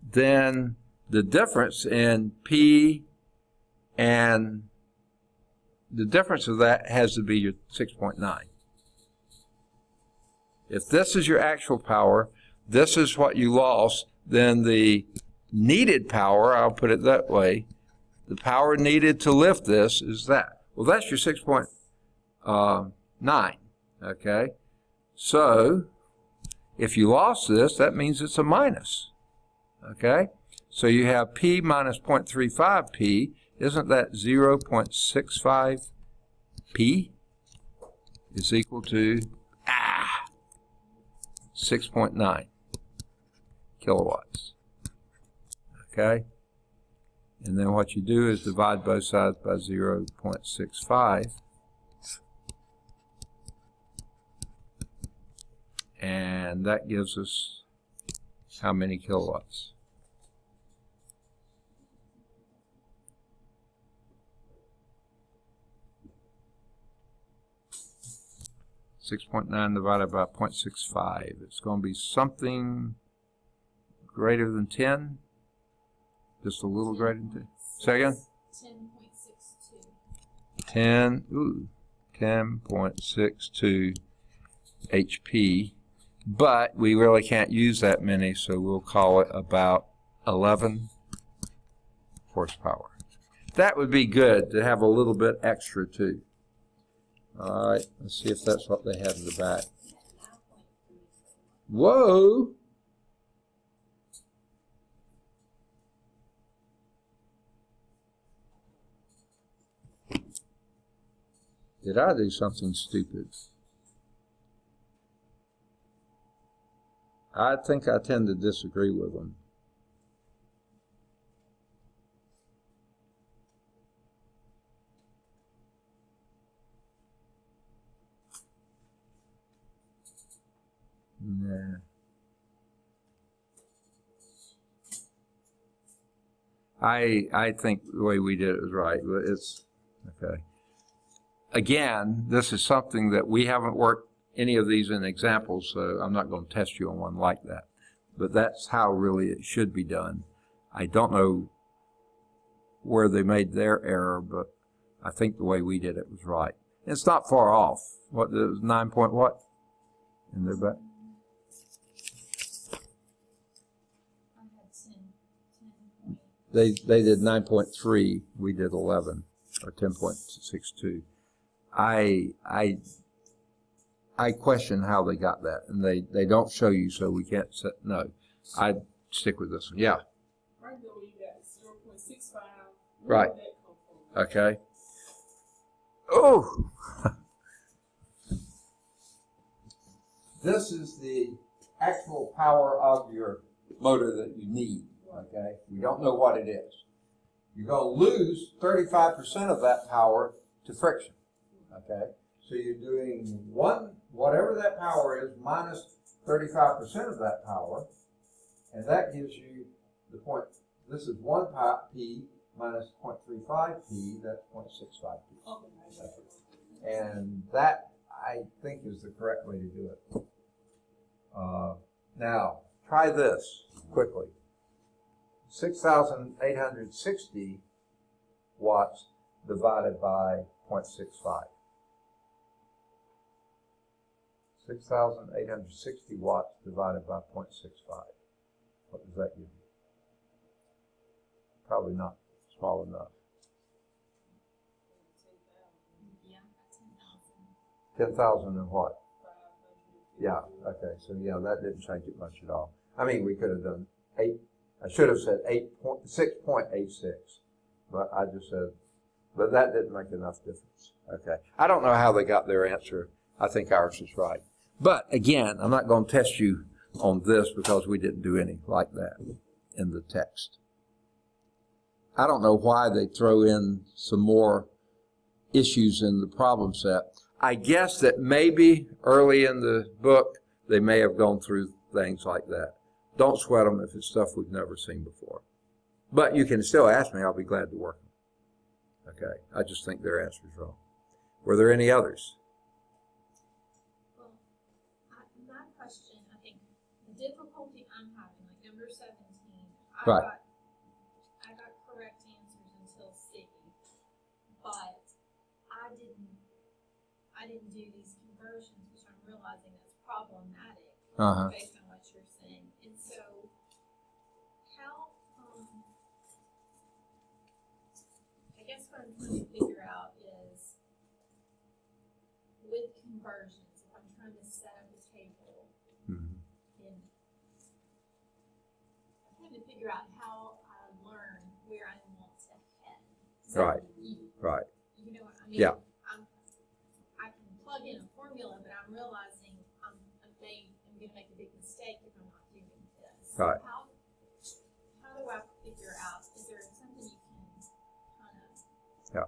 then the difference in P and the difference of that has to be your 6.9. If this is your actual power, this is what you lost, then the needed power, I'll put it that way, the power needed to lift this is that. Well, that's your 6.9, okay? So, if you lost this, that means it's a minus, okay? So you have P minus 0.35 P, isn't that 0.65 P is equal to 6.9 kilowatts. Okay? And then what you do is divide both sides by 0.65. And that gives us how many kilowatts? 6.9 divided by 0.65. It's going to be something greater than 10. Just a little greater than 10. Say again? 10.62. 10.62 HP. But we really can't use that many, so we'll call it about 11 horsepower. That would be good to have a little bit extra too. All right, let's see if that's what they have in the back. Whoa! Did I do something stupid? I think I tend to disagree with them. Nah. I think the way we did it was right. It's okay. Again, this is something that we haven't worked any of these in examples, so I'm not going to test you on one like that. But that's how really it should be done. I don't know where they made their error, but I think the way we did it was right. It's not far off. What, the 9 point what? In their back? They did 9.3, we did 11, or 10.62. I question how they got that, and they don't show you, so we can't set, no. I'd stick with this one, yeah. Right now we got 0.65. Right. Where did that come from? Okay. Oh! This is the actual power of your motor that you need, okay? We don't know what it is. You're going to lose 35% of that power to friction, okay? So you're doing whatever that power is, minus 35% of that power, and that gives you the point. This is 1 P minus 0.35 P, that's 0.65 P. Okay. And that, I think, is the correct way to do it. Now, try this quickly. 6,860 watts divided by 0.65. 6,860 watts divided by 0.65. What does that give you? Probably not small enough. Yeah, 10,000. 10,000 and what? Yeah, okay, so yeah, that didn't change it much at all. I mean, we could have done 8, I should have said 6.86, but I just said, but that didn't make enough difference. Okay, I don't know how they got their answer. I think ours is right. But again, I'm not going to test you on this because we didn't do any like that in the text. I don't know why they throw in some more issues in the problem set. I guess that maybe early in the book, they may have gone through things like that. Don't sweat them if it's stuff we've never seen before. But you can still ask me. I'll be glad to work them. Okay. I just think their answer is wrong. Were there any others? Well, my question, I think, the difficulty I'm having, like number 17, Right. I got correct answers until C, but I didn't do these conversions, which I'm realizing that's problematic based on what you're saying. And so, how, I guess what I'm trying to figure out is, with conversions, if I'm trying to set up a table, I'm trying to figure out how I learn where I want to head. Right. Right. You know what I mean? Yeah. I can plug in a formula, but I'm realizing I'm going to make a big mistake if I'm not doing this. Right. How do I figure out, is there something you can kind of... Yeah.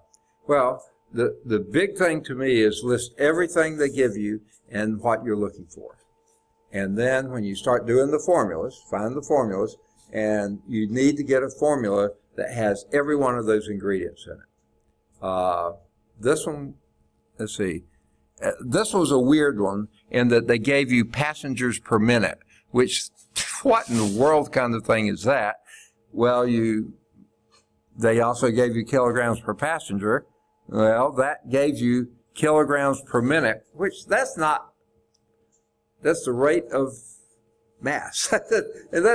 Well, the big thing to me is list everything they give you and what you're looking for. And then when you start doing the formulas, find the formulas, and you need to get a formula that has every one of those ingredients in it. This one, let's see, this was a weird one in that they gave you passengers per minute, which, what in the world kind of thing is that? Well, they also gave you kilograms per passenger. Well, that gave you kilograms per minute, which that's the rate of mass. And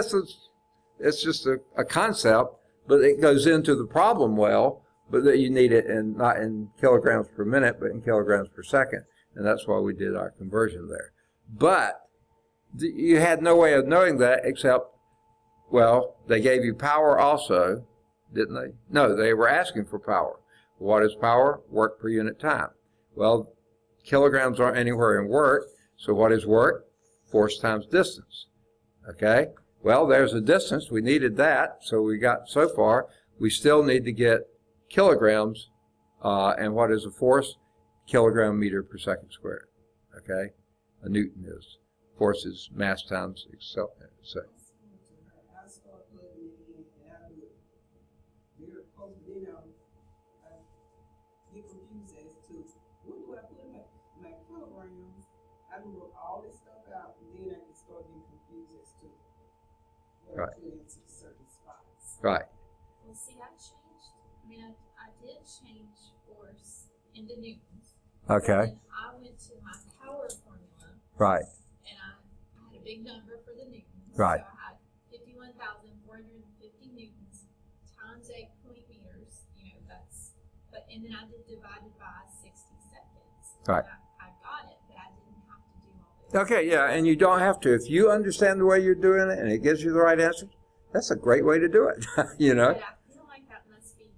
it's just a concept, but it goes into the problem well, but that you need it not in kilograms per minute, but in kilograms per second. And that's why we did our conversion there. But you had no way of knowing that except, well, they gave you power also, didn't they? No, they were asking for power. What is power? Work per unit time. Well, kilograms aren't anywhere in work, so what is work? Force times distance. Okay, well, there's a distance. We needed that, so we got so far. We still need to get kilograms, and what is a force? Kilogram meter per second squared. Okay, a Newton is force is mass times acceleration. I start plugging it in and I do it very close, but then I get confused as to what do I put in my kilograms. I do all this stuff out and then I can start getting confused as to what I put into certain spots. Right. Well, see, I changed, I mean, I did change force into newtons. Okay. And I went to my power formula. Right. And I had a big number for the newtons. Right. So I had 51,450 newtons times 8 point meters. You know, and then I did divided by 60 seconds. Right. I got it, but I didn't have to do all this. Okay, yeah, and you don't have to. If you understand the way you're doing it and it gives you the right answers, that's a great way to do it, you know? But I feel like that must be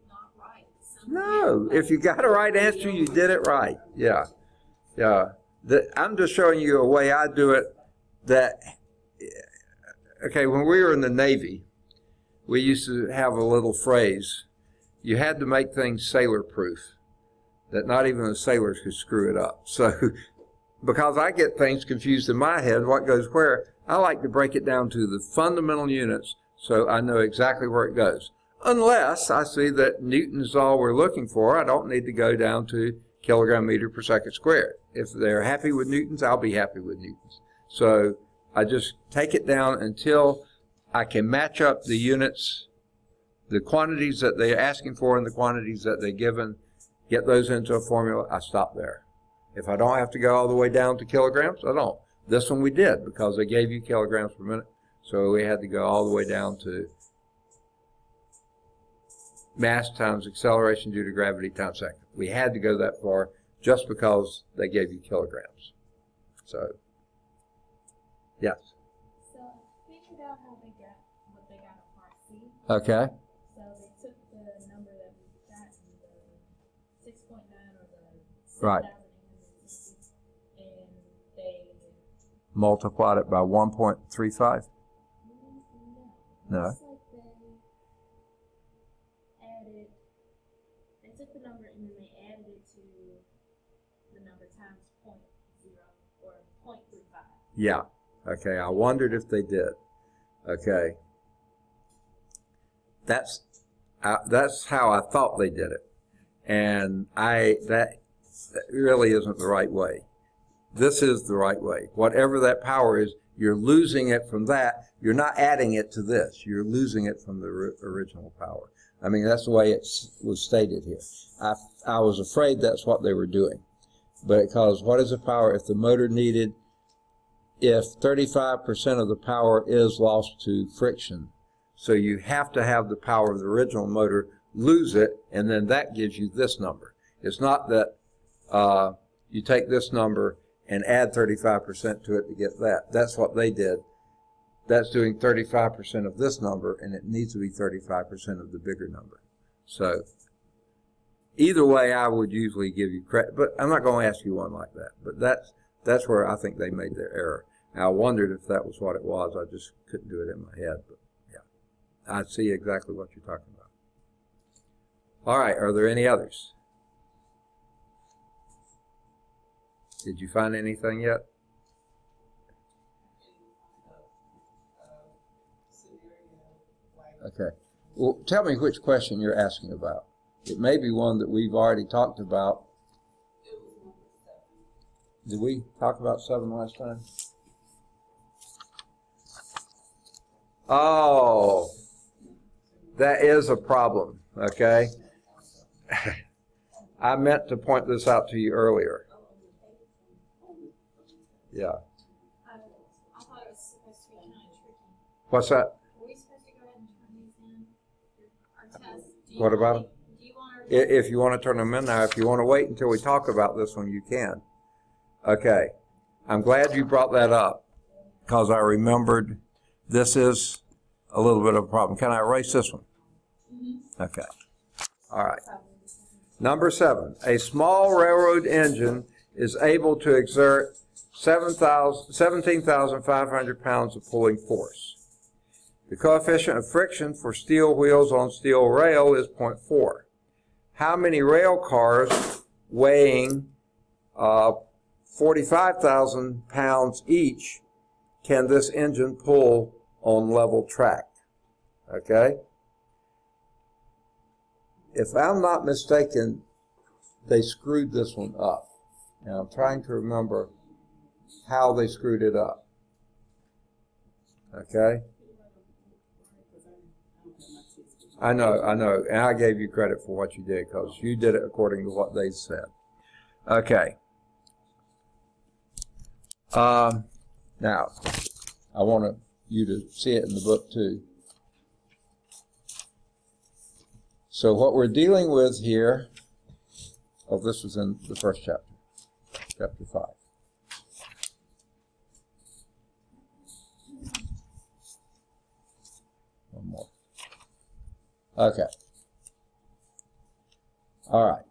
not right. No, if you got a right answer, you did it right. Yeah, yeah. I'm just showing you a way I do it that, okay, when we were in the Navy, we used to have a little phrase. You had to make things sailor-proof, that not even the sailors could screw it up. So, because I get things confused in my head, what goes where, I like to break it down to the fundamental units so I know exactly where it goes. Unless I see that Newton's all we're looking for, I don't need to go down to kilogram meter per second squared. If they're happy with Newtons, I'll be happy with Newtons. So I just take it down until I can match up the units, the quantities that they're asking for and the quantities that they're given, get those into a formula, I stop there. If I don't have to go all the way down to kilograms, I don't. This one we did because they gave you kilograms per minute, so we had to go all the way down to mass times acceleration due to gravity times second. We had to go that far just because they gave you kilograms. So, yes. So I figured out how they got what they got at Part C. Okay. So they took the number that we got in the 6.9 or the Right. 6,860 and they Multiplied it by 1.35? No. Looks like they took the number and then they added it to the number times 0.0 or 0.35. Yeah. Okay. I wondered if they did. Okay. That's how I thought they did it, and that really isn't the right way. This is the right way. Whatever that power is, you're losing it from that. You're not adding it to this. You're losing it from the original power. I mean, that's the way it was stated here. I was afraid that's what they were doing. Because what is the power if the motor needed, if 35% of the power is lost to friction? So you have to have the power of the original motor, lose it, and then that gives you this number. It's not that you take this number and add 35% to it to get that. That's what they did. That's doing 35% of this number, and it needs to be 35% of the bigger number. So either way, I would usually give you credit, but I'm not going to ask you one like that. But that's where I think they made their error. I wondered if that was what it was. I just couldn't do it in my head. But yeah, I see exactly what you're talking about. All right, are there any others? Did you find anything yet? Okay. Well, tell me which question you're asking about. It may be one that we've already talked about. Did we talk about 7 last time? Oh, that is a problem, okay? I meant to point this out to you earlier. Yeah. I thought it was supposed to be kind of tricky. What's that? Are we supposed to go ahead and turn these in? Our test? Do you What about them? Do you want our If you want to turn them in now, if you want to wait until we talk about this one, you can. Okay. I'm glad you brought that up because I remembered this is a little bit of a problem. Can I erase this one? Okay. All right. Number 7. A small railroad engine is able to exert 17,500 pounds of pulling force. The coefficient of friction for steel wheels on steel rail is 0.4. How many rail cars weighing 45,000 pounds each can this engine pull on level track? Okay? If I'm not mistaken, they screwed this one up. And I'm trying to remember how they screwed it up. Okay? I know, and I gave you credit for what you did because you did it according to what they said. Okay. Now, I want you to see it in the book too. So what we're dealing with here, oh, this was in the first chapter, chapter 5. One more. Okay. All right.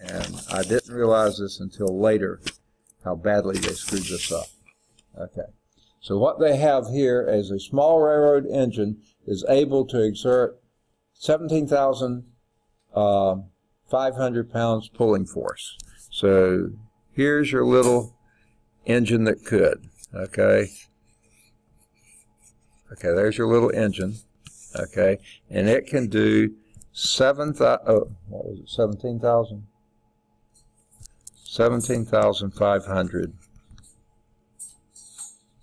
And I didn't realize this until later, how badly they screwed this up. Okay. So what they have here is a small railroad engine is able to exert 17,500 pounds pulling force. So here's your little engine that could. Okay. Okay, there's your little engine. Okay, and it can do 17,500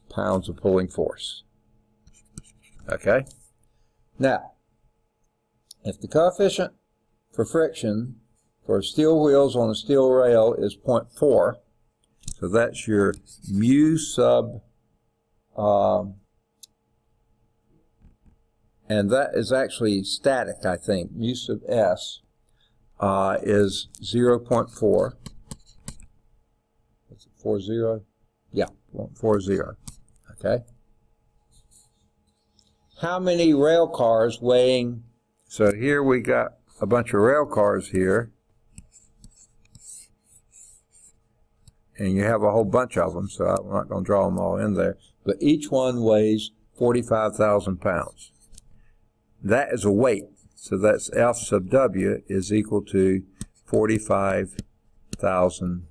pounds of pulling force. Okay, now, if the coefficient for friction for steel wheels on a steel rail is 0.4, so that's your mu sub, and that is actually static, I think. Mu sub s is 0.4. Is it 40? Yeah, 0.40. Okay. How many rail cars weighing? So here we got a bunch of rail cars here. And you have a whole bunch of them, so I'm not going to draw them all in there. But each one weighs 45,000 pounds. That is a weight, so that's F sub W is equal to 45,000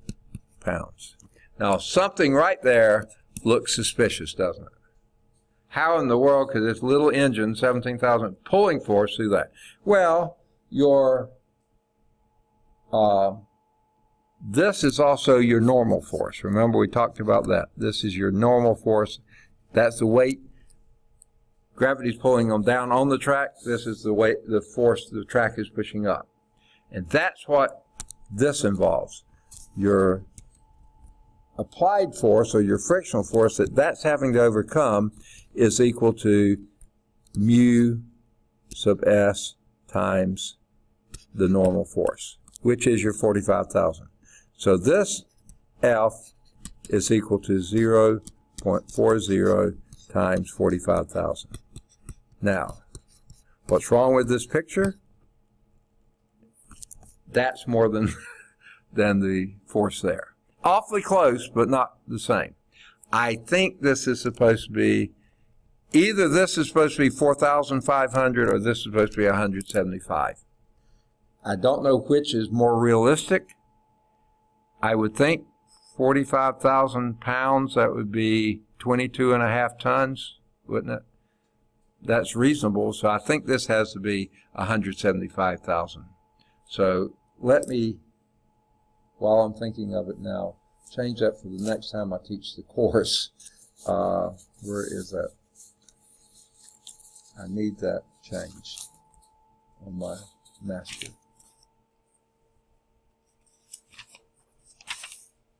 pounds. Now, something right there looks suspicious, doesn't it? How in the world could this little engine, 17,000, pulling force do that? Well, this is also your normal force. Remember, we talked about that. This is your normal force. That's the weight. Gravity's pulling them down on the track. This is the weight, the force the track is pushing up. And that's what this involves. Your applied force, or your frictional force, that's having to overcome is equal to mu sub s times the normal force, which is your 45,000. So this F is equal to 0.40 times 45,000. Now, what's wrong with this picture? That's more than the force there. Awfully close, but not the same. I think this is supposed to be, either this is supposed to be 4,500 or this is supposed to be 175. I don't know which is more realistic. I would think 45,000 pounds, that would be 22.5 tons, wouldn't it? That's reasonable, so I think this has to be 175,000. So let me, while I'm thinking of it now, change that for the next time I teach the course. Where is that? I need that changed on my master.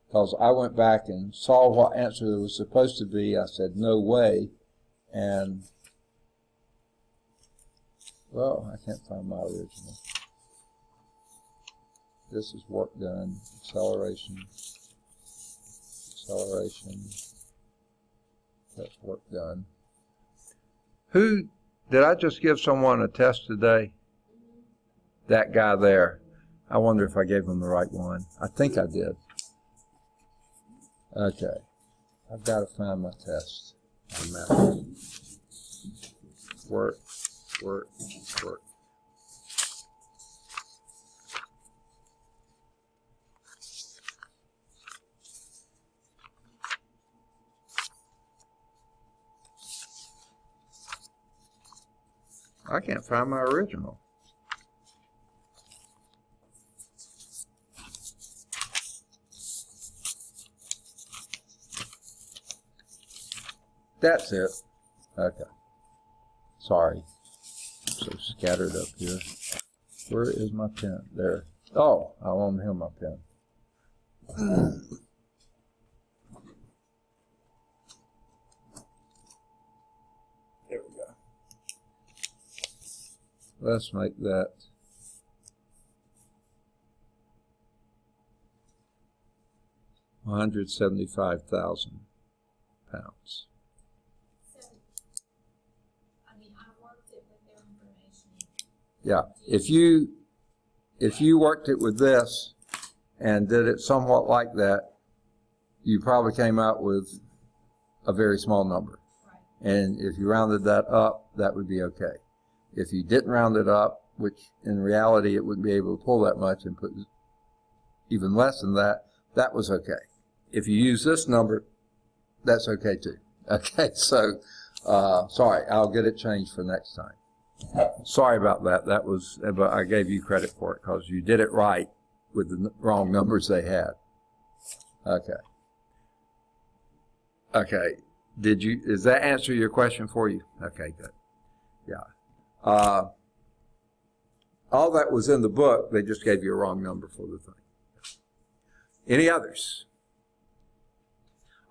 Because I went back and saw what answer there was supposed to be. I said, no way. And, well, I can't find my original. This is work done, acceleration, that's work done. Did I just give someone a test today? That guy there. I wonder if I gave them the right one. I think I did. Okay. I've got to find my test on math. Work, work, work. I can't find my original. That's it. Okay. Sorry. I'm so scattered up here. Where is my pen? There. Oh, I won't have my pen. There we go. Let's make that 175,000 pounds. Yeah, if you worked it with this and did it somewhat like that, you probably came out with a very small number. Right. And if you rounded that up, that would be okay. If you didn't round it up, which in reality it wouldn't be able to pull that much and put even less than that, that was okay. If you use this number, that's okay too. Okay, so sorry, I'll get it changed for next time. Sorry about that. That was, but I gave you credit for it because you did it right with the wrong numbers they had. Okay. Okay. Does that answer your question for you? Okay, good. Yeah. All that was in the book. They just gave you a wrong number for the thing. Any others?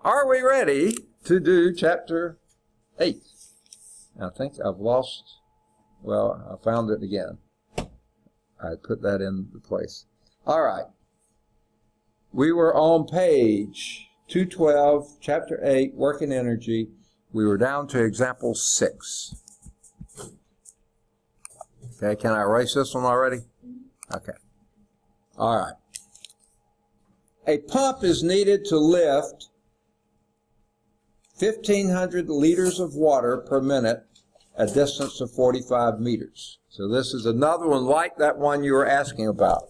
Are we ready to do chapter 8? I think I've lost. Well, I found it again. I put that in the place. All right. We were on page 212, chapter 8, working energy. We were down to example 6. Okay, can I erase this one already? Okay. All right. A pump is needed to lift 1,500 liters of water per minute, a distance of 45 meters. So this is another one like that one you were asking about.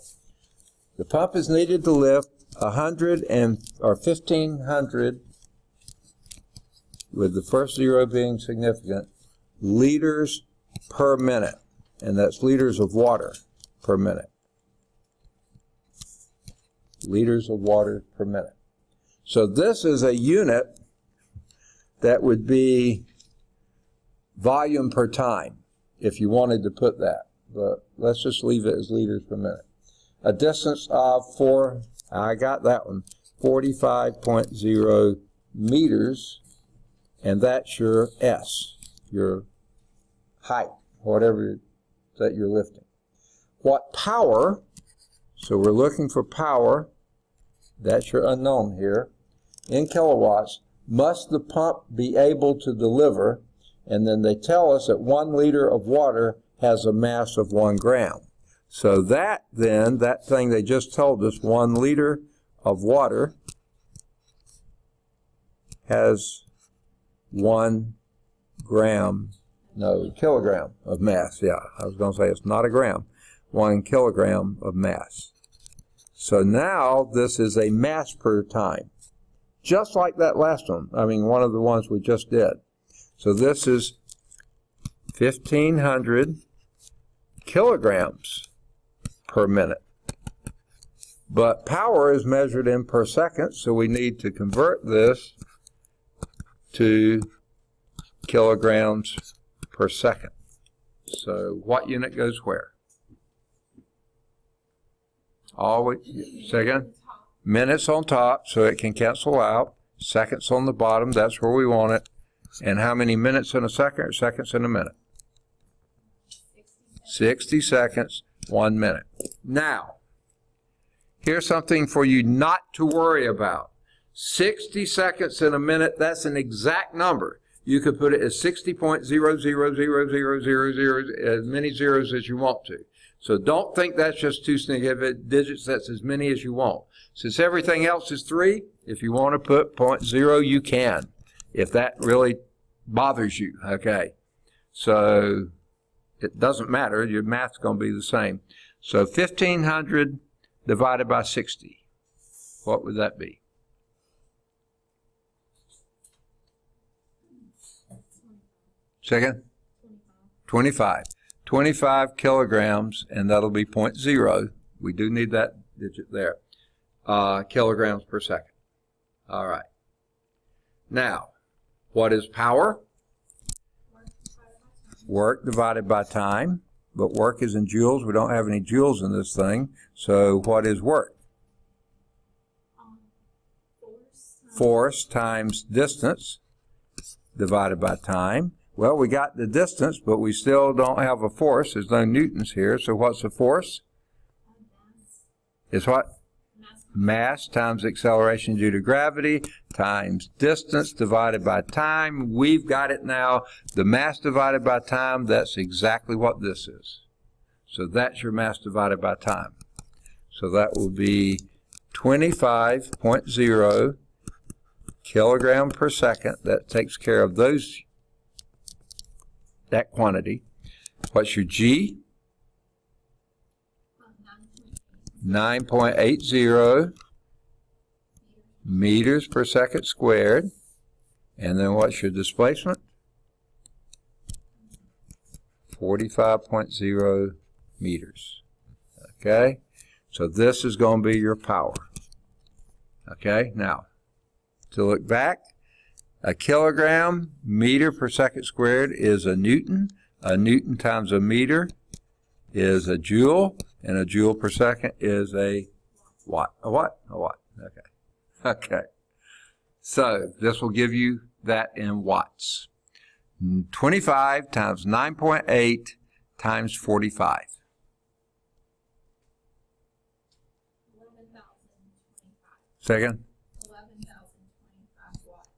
The pump is needed to lift 1,500, with the first zero being significant, liters per minute. And that's liters of water per minute. Liters of water per minute. So this is a unit that would be volume per time, if you wanted to put that. But let's just leave it as liters per minute. A distance of I got that one, 45.0 meters, and that's your S, your height, whatever that you're lifting. What power, so we're looking for power, that's your unknown here, in kilowatts, must the pump be able to deliver? And then they tell us that 1 liter of water has a mass of 1 gram. So that then, that thing they just told us, 1 liter of water has 1 gram, no, kilogram of mass. Yeah, I was going to say it's not a gram. 1 kilogram of mass. So now this is a mass per time. Just like that last one. I mean, one of the ones we just did. So this is 1,500 kilograms per minute. But power is measured in per second, so we need to convert this to kilograms per second. So what unit goes where? Second? Minutes on top, so it can cancel out. Seconds on the bottom, that's where we want it. And how many minutes in a second or seconds in a minute? 60 seconds, 1 minute. Now, here's something for you not to worry about. 60 seconds in a minute, that's an exact number. You could put it as 60.00000, as many zeros as you want to. So don't think that's just 2 significant digits. That's as many as you want. Since everything else is 3, if you want to put 0.0, you can, if that really bothers you, okay? So it doesn't matter. Your math's going to be the same. So 1,500 divided by 60. What would that be? Second? 25. 25 kilograms, and that'll be 0.0. We do need that digit there. Kilograms per second. All right. Now, what is power? Work divided by time. But work is in joules. We don't have any joules in this thing. So what is work? Force times distance divided by time. Well, we got the distance, but we still don't have a force. There's no newtons here. So what's the force? It's what? Mass times acceleration due to gravity times distance divided by time. We've got it now. The mass divided by time, that's exactly what this is. So that's your mass divided by time. So that will be 25.0 kilogram per second. That takes care of that quantity. What's your G? 9.80 meters per second squared. And then what's your displacement? 45.0 meters. Okay? So this is going to be your power. Okay? Now, to look back, a kilogram meter per second squared is a Newton. A Newton times a meter is a joule. And a joule per second is a watt. A what? A watt. Okay. Okay. So this will give you that in watts. 25 times 9.8 times 45. 11,025. Second? 11,025 watts.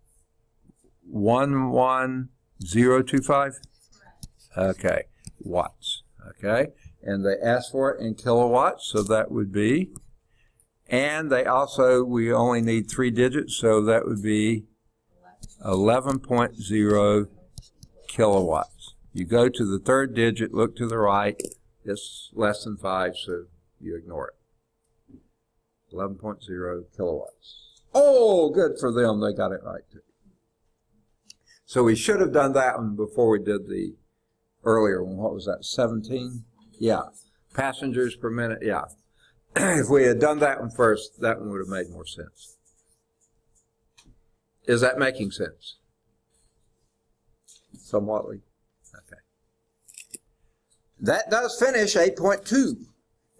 11025? Correct. Okay. Watts. Okay. And they asked for it in kilowatts, so that would be. And they also, we only need 3 digits, so that would be 11.0 kilowatts. You go to the 3rd digit, look to the right. It's less than 5, so you ignore it. 11.0 kilowatts. Oh, good for them. They got it right, too. So we should have done that one before we did the earlier one. What was that, 17? Yeah. Passengers per minute, yeah. If we had done that one first, that one would have made more sense. Is that making sense? Somewhatly? Okay. That does finish 8.2.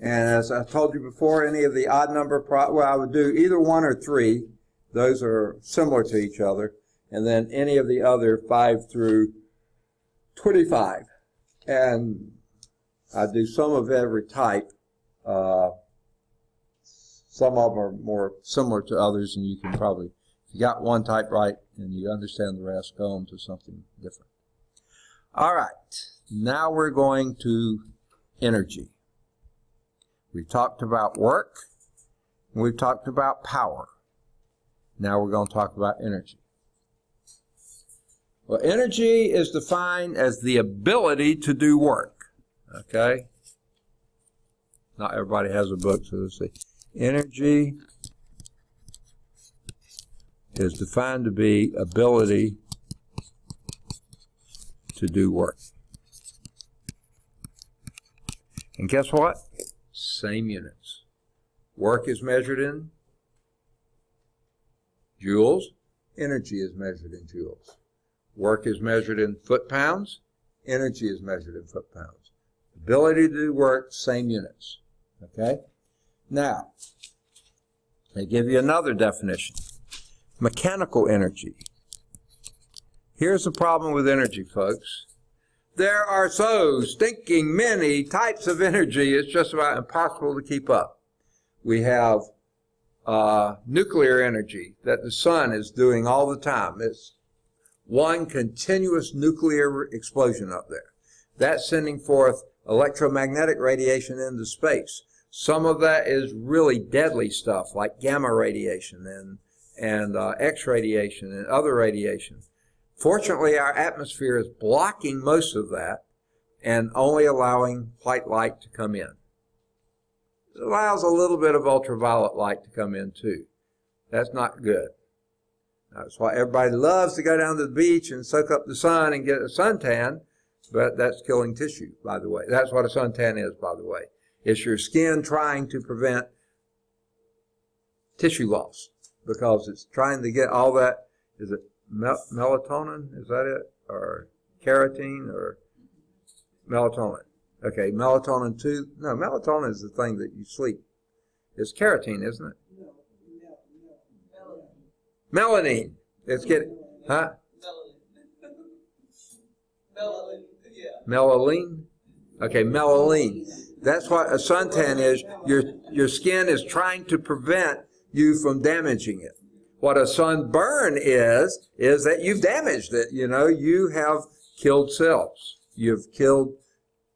And as I told you before, any of the odd number, well, I would do either 1 or 3. Those are similar to each other. And then any of the other 5 through 25. And I do some of every type. Some of them are more similar to others, and you can probably, if you got one type right and you understand the rest, go on to something different. All right, now we're going to energy. We've talked about work, and we've talked about power. Now we're going to talk about energy. Well, energy is defined as the ability to do work. Okay? Not everybody has a book, so let's see. Energy is defined to be ability to do work. And guess what? Same units. Work is measured in joules. Energy is measured in joules. Work is measured in foot-pounds. Energy is measured in foot-pounds. Ability to do work, same units. Okay? Now, they give you another definition. Mechanical energy. Here's the problem with energy, folks. There are so stinking many types of energy, it's just about impossible to keep up. We have nuclear energy that the sun is doing all the time. It's one continuous nuclear explosion up there. That's sending forth electromagnetic radiation into space. Some of that is really deadly stuff like gamma radiation and X radiation and other radiation. Fortunately, our atmosphere is blocking most of that and only allowing white light to come in. It allows a little bit of ultraviolet light to come in too. That's not good. That's why everybody loves to go down to the beach and soak up the sun and get a suntan, but that's killing tissue, by the way. That's what a suntan is, by the way. It's your skin trying to prevent tissue loss because it's trying to get all that, is it melatonin, is that it? Or keratin or melatonin? Okay, melatonin too. No, melatonin is the thing that you sleep. It's keratin, isn't it? Melanin. It's getting, huh? Melanin, yeah. Melanin? Okay, melanin. That's what a suntan is. Your skin is trying to prevent you from damaging it. What a sunburn is that you've damaged it. You know, you have killed cells. You've killed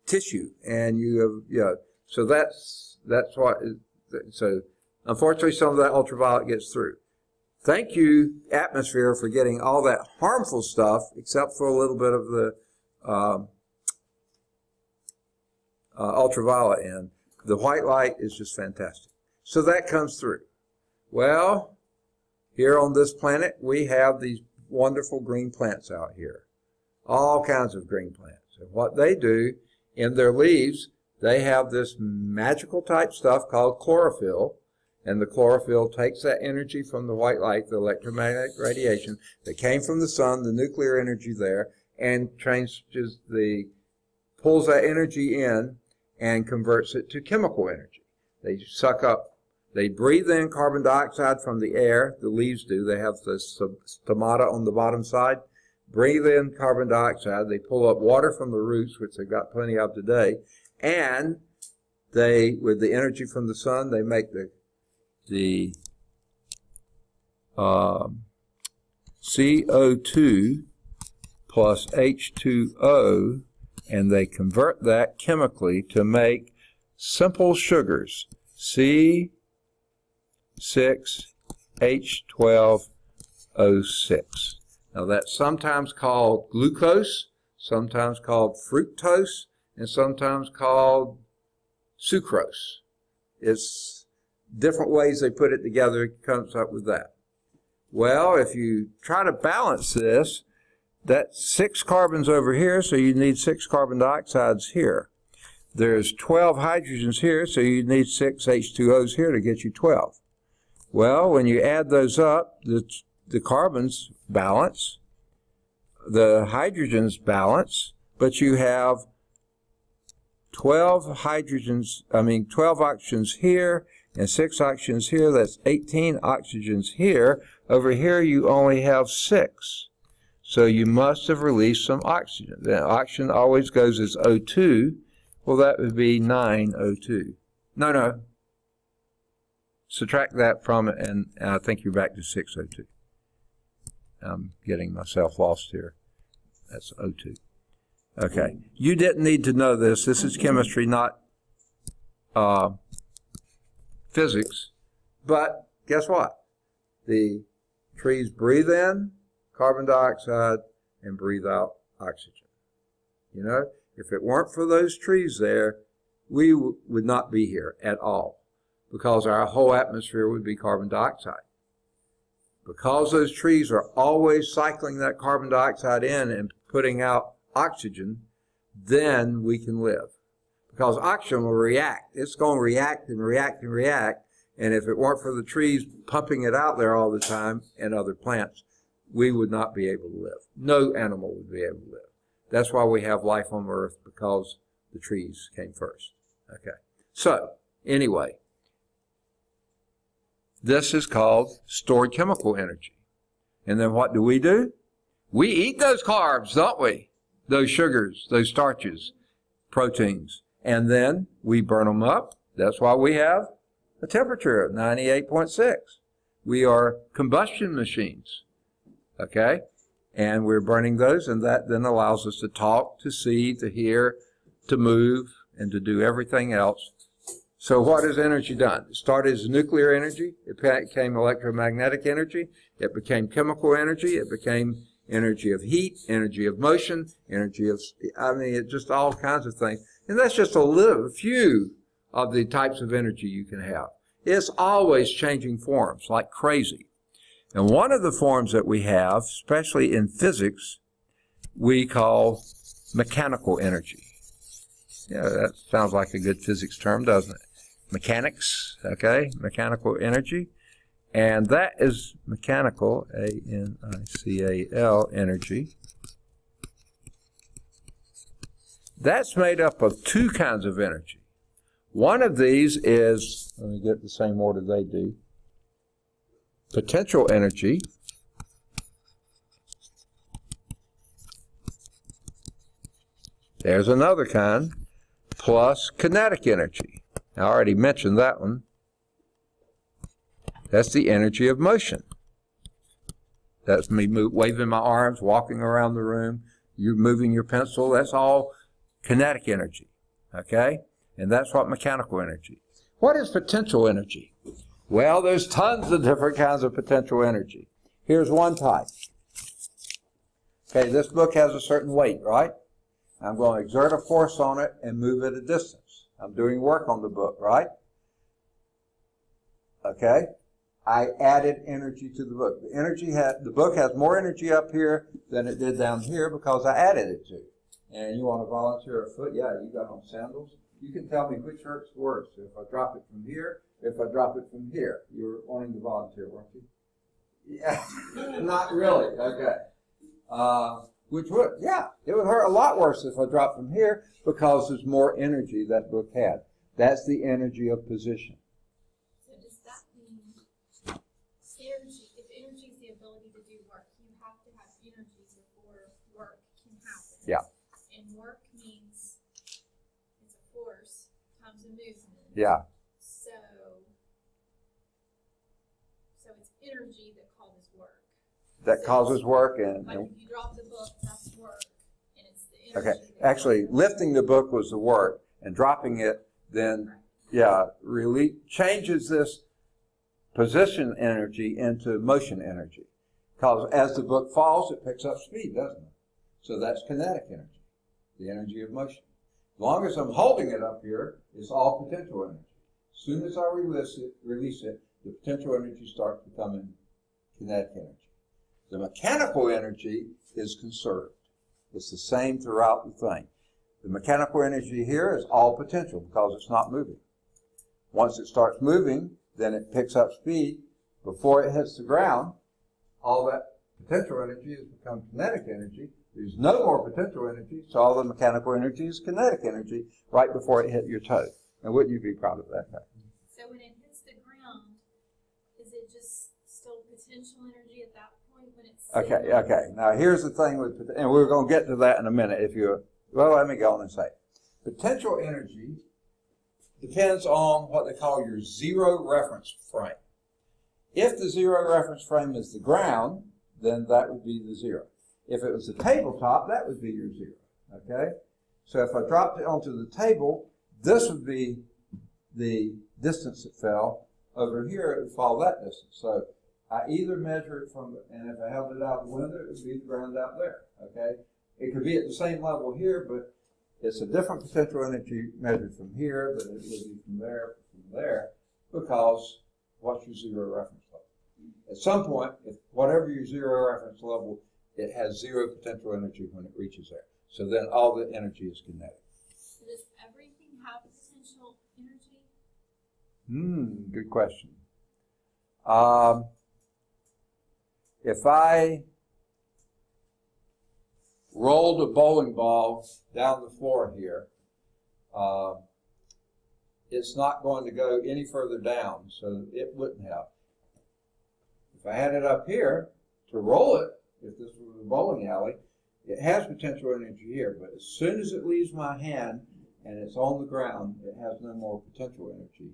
tissue. And you have, you know, so that's what, so unfortunately some of that ultraviolet gets through. Thank you, atmosphere, for getting all that harmful stuff, except for a little bit of the ultraviolet in. The white light is just fantastic. So that comes through. Well, here on this planet, we have these wonderful green plants out here. All kinds of green plants. And what they do, in their leaves, they have this magical type stuff called chlorophyll. And the chlorophyll takes that energy from the white light, the electromagnetic radiation that came from the sun, the nuclear energy there, and pulls that energy in and converts it to chemical energy. They suck up, they breathe in carbon dioxide from the air, the leaves do. They have the stomata on the bottom side. Breathe in carbon dioxide. They pull up water from the roots, which they've got plenty of today. And they, with the energy from the sun, they make the CO2 plus H2O, and they convert that chemically to make simple sugars, C6H12O6. Now that's sometimes called glucose, sometimes called fructose, and sometimes called sucrose. It's different ways they put it together, it comes up with that. Well, if you try to balance this, that's 6 carbons over here, so you need 6 carbon dioxides here. There's 12 hydrogens here, so you need 6 H2Os here to get you 12. Well, when you add those up, the carbons balance, the hydrogens balance, but you have 12 oxygens here, and 6 oxygens here. That's 18 oxygens here. Over here, you only have 6. So you must have released some oxygen. The oxygen always goes as O2. Well, that would be 9 O2. No. Subtract that from it, and I think you're back to 6 O2. I'm getting myself lost here. That's O2. Okay. You didn't need to know this. This is chemistry, not physics. But guess what? The trees breathe in carbon dioxide and breathe out oxygen. You know, if it weren't for those trees there, we would not be here at all, because our whole atmosphere would be carbon dioxide. Because those trees are always cycling that carbon dioxide in and putting out oxygen, then we can live. Because oxygen will react. It's going to react and react and react. And if it weren't for the trees pumping it out there all the time, and other plants, we would not be able to live. No animal would be able to live. That's why we have life on Earth, because the trees came first. Okay. So, anyway, this is called stored chemical energy. And then what do? We eat those carbs, don't we? Those sugars, those starches, proteins. And then we burn them up. That's why we have a temperature of 98.6. We are combustion machines. Okay? and we're burning those, and that then allows us to talk, to see, to hear, to move, and to do everything else. So what has energy done? It started as nuclear energy, it became electromagnetic energy, it became chemical energy, it became energy of heat, energy of motion, energy of, it's just all kinds of things. And that's just a few of the types of energy you can have. It's always changing forms like crazy. And one of the forms that we have, especially in physics, we call mechanical energy. Yeah, that sounds like a good physics term, doesn't it? Mechanics, okay, mechanical energy. And that is mechanical, A-N-I-C-A-L, energy. That's made up of two kinds of energy. One of these is, let me get the same order they do, potential energy. There's another kind, plus kinetic energy. I already mentioned that one. That's the energy of motion. That's me waving my arms, walking around the room, you moving your pencil. That's all kinetic energy, okay? And that's what mechanical energy. What is potential energy? Well, there's tons of different kinds of potential energy. Here's one type. Okay, this book has a certain weight, right? I'm going to exert a force on it and move it a distance. I'm doing work on the book, right? Okay? I added energy to the book. The book has more energy up here than it did down here because I added it to. And you want to volunteer a foot? Yeah, you got on sandals. You can tell me which hurts worse. If I drop it from here, if I drop it from here. You were wanting to volunteer, weren't you? Yeah, not really. Okay. Which would? Yeah, it would hurt a lot worse if I dropped from here because there's more energy that book had. That's the energy of position. So does that mean energy, if energy is the ability to do work, you have to have energy before work can happen? Yeah. And work means it's a force times a movement. Yeah. So it's energy that causes work. That causes work, and like if you drop the book, that's work, and it's the okay. energy. Actually, lifting the book was the work, and dropping it then, yeah, really changes this position energy into motion energy. Because as the book falls, it picks up speed, doesn't it? So that's kinetic energy, the energy of motion. As long as I'm holding it up here, it's all potential energy. As soon as I release it, the potential energy starts becoming kinetic energy. The mechanical energy is conserved. It's the same throughout the thing. The mechanical energy here is all potential because it's not moving. Once it starts moving, then it picks up speed. Before it hits the ground, all that potential energy has become kinetic energy. There's no more potential energy, so all the mechanical energy is kinetic energy right before it hit your toe. And wouldn't you be proud of that? So when it hits the ground, is it just still potential energy at that point when it's Okay. Now here's the thing with, and we're going to get to that in a minute. Well, let me go on and say, potential energy depends on what they call your zero reference frame. If the zero reference frame is the ground, then that would be the zero. If it was the tabletop, that would be your zero. Okay? So if I dropped it onto the table, this would be the distance it fell. Over here, it would fall that distance. So I either measure it from, and if I held it out the window, it would be the ground out there. Okay? It could be at the same level here, but it's a different potential energy measured from here than it would be from there, because what's your zero reference level? At some point, if whatever your zero reference level, it has zero potential energy when it reaches there. So then all the energy is kinetic. So does everything have potential energy? Good question. If I rolled a bowling ball down the floor here, it's not going to go any further down, so it wouldn't have. If I had it up here to roll it, if this was a bowling alley, it has potential energy here, but as soon as it leaves my hand and it's on the ground, it has no more potential energy.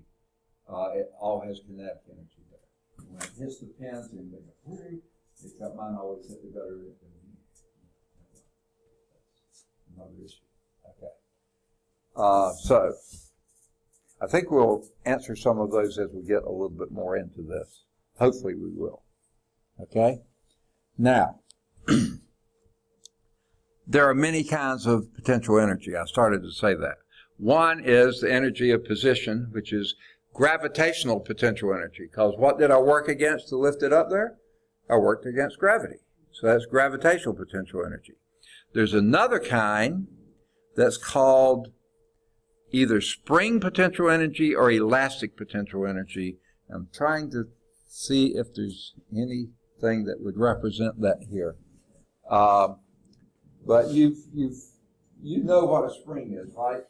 It all has kinetic energy there. When it hits the pins and they go, except mine always hit the gutter. another issue. Okay. So, I think we'll answer some of those as we get a little bit more into this. Hopefully we will. Okay? Now, there are many kinds of potential energy. I started to say that. One is the energy of position, which is gravitational potential energy. Because what did I work against to lift it up there? I worked against gravity. So that's gravitational potential energy. There's another kind that's called either spring potential energy or elastic potential energy. I'm trying to see if there's anything that would represent that here. But you know what a spring is, right?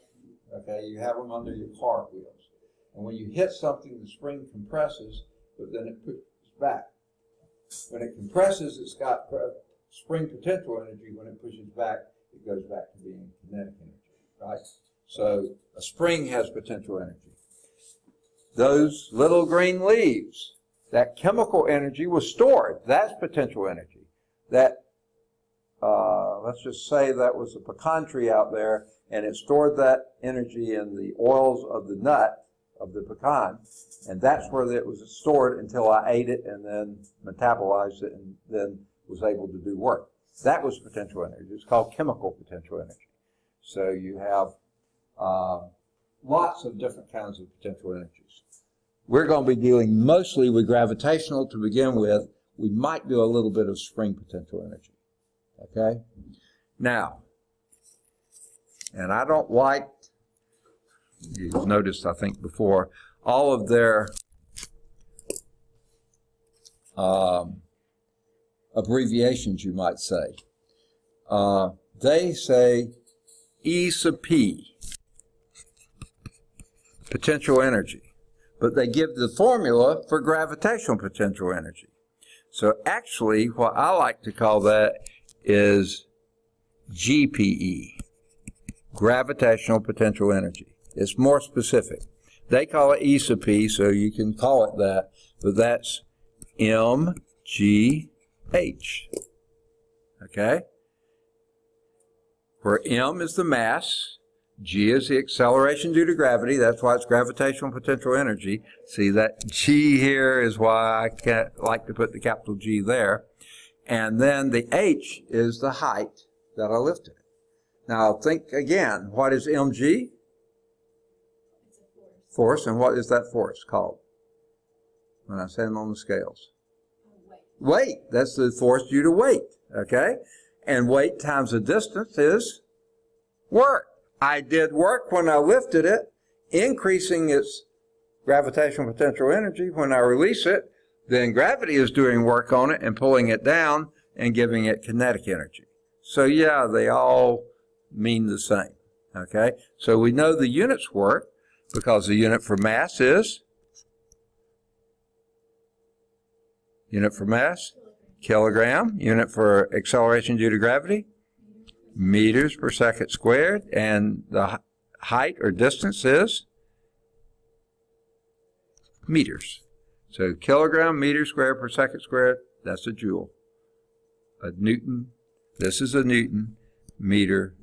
Okay, you have them under your car wheels. And when you hit something, the spring compresses, but then it pushes back. When it compresses, it's got spring potential energy. When it pushes back, it goes back to being kinetic energy, right? So a spring has potential energy. Those little green leaves, that chemical energy was stored. That's potential energy. That, let's just say that was a pecan tree out there, and it stored that energy in the oils of the nut of the pecan, and that's where it was stored until I ate it and then metabolized it and then was able to do work. That was potential energy. It's called chemical potential energy. So you have lots of different kinds of potential energies. We're going to be dealing mostly with gravitational to begin with. We might do a little bit of spring potential energy. Okay? Now, and I don't like, you've noticed, I think, before, all of their abbreviations, you might say. They say E sub P, potential energy, but they give the formula for gravitational potential energy. So actually, what I like to call that is GPE, gravitational potential energy. It's more specific. They call it E sub P, so you can call it that, but that's MGH. Okay? Where M is the mass, G is the acceleration due to gravity. That's why it's gravitational potential energy. See, that G here is why I can't like to put the capital G there. And then the H is the height that I lifted. Now think again, what is mg? It's a force. Force, and what is that force called when I stand on the scales? Weight. Weight. That's the force due to weight, okay? And weight times the distance is work. I did work when I lifted it, increasing its gravitational potential energy. When I release it, then gravity is doing work on it and pulling it down and giving it kinetic energy. So yeah, they all mean the same, okay? So we know the units work because the unit for mass is, unit for mass, kilogram. Unit for acceleration due to gravity, meters per second squared. And the height or distance is meters. So kilogram, meter squared per second squared, that's a joule. A newton, this is a newton, meter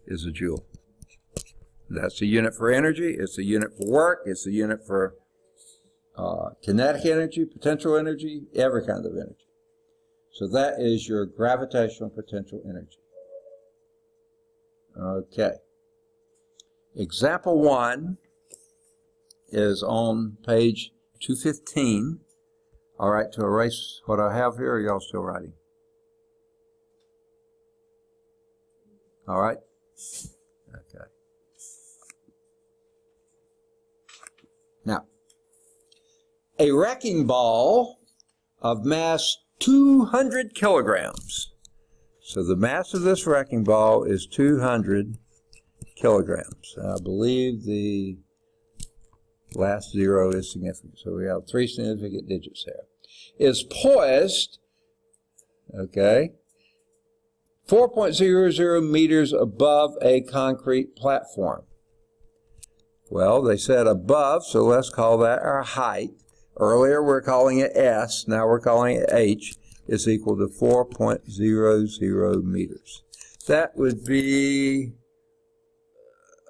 is a joule. That's a unit for energy, it's a unit for work, it's a unit for kinetic energy, potential energy, every kind of energy. So that is your gravitational potential energy. Okay. Example 1 is on page 215. All right, to erase what I have here, are y'all still writing? All right? Okay. Now, a wrecking ball of mass 200 kilograms. So the mass of this wrecking ball is 200 kilograms. I believe the last zero is significant. So we have 3 significant digits there. Is poised, okay, 4.00 meters above a concrete platform. Well, they said above, so let's call that our height. Earlier we're calling it S, now we're calling it H, is equal to 4.00 meters. that would be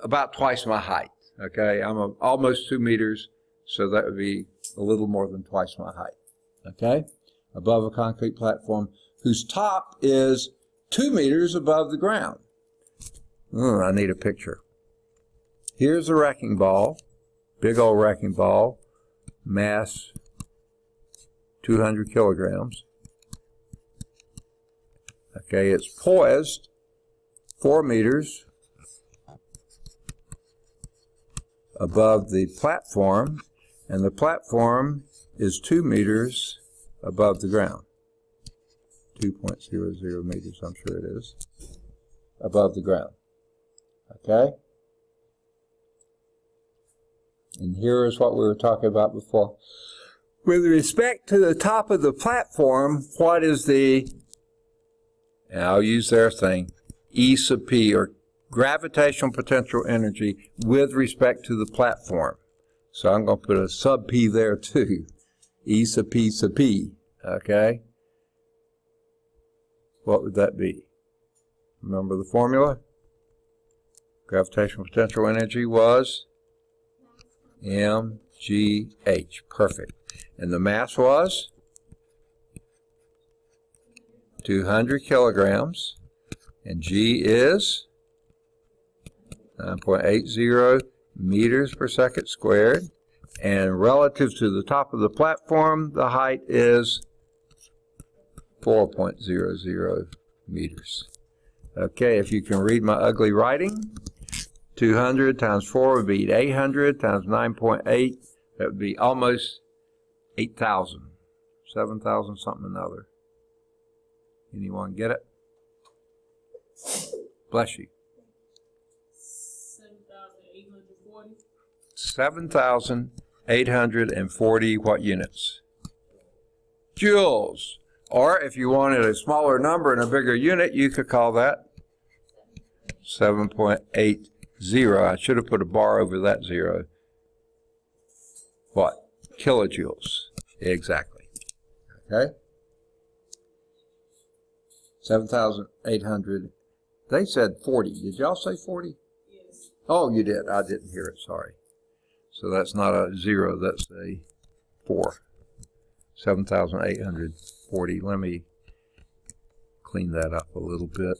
about twice my height. Okay, I'm almost 2 meters, so that would be a little more than twice my height. Okay, above a concrete platform whose top is 2 meters above the ground. I need a picture. Here's a wrecking ball, big old wrecking ball, mass 200 kilograms. Okay, it's poised 4 meters above the platform, and the platform is 2 meters above the ground. 2.00 meters, I'm sure it is, above the ground. Okay? And here is what we were talking about before. With respect to the top of the platform, what is the, and I'll use their thing, E sub P, or gravitational potential energy with respect to the platform. So I'm going to put a sub P there too. E sub P sub P. Okay? What would that be? Remember the formula? Gravitational potential energy was mgh. Perfect. And the mass was 200 kilograms. And G is 9.80 meters per second squared. And relative to the top of the platform, the height is 4.00 meters. Okay, if you can read my ugly writing, 200 times 4 would be 800 times 9.8. That would be almost 8,000. 7,000 something another. Anyone get it? Bless you. 7,840. 7,840 what units? Joules. Or if you wanted a smaller number and a bigger unit, you could call that 7.80. I should have put a bar over that 0. What? Kilojoules. Exactly. Okay? 7,800. They said 40. Did y'all say 40? Yes. Oh, you did. I didn't hear it. Sorry. So that's not a 0. That's a 4. 7,840. Let me clean that up a little bit.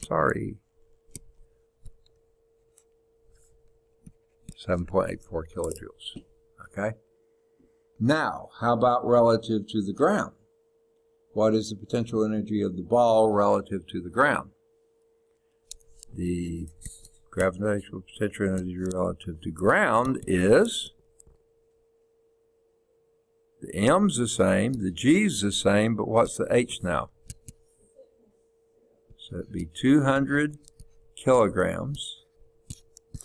Sorry. 7.84 kilojoules. Okay? Now, how about relative to the ground? What is the potential energy of the ball relative to the ground? The gravitational potential energy relative to ground is, the M's the same, the G's the same, but what's the H now? So it'd be 200 kilograms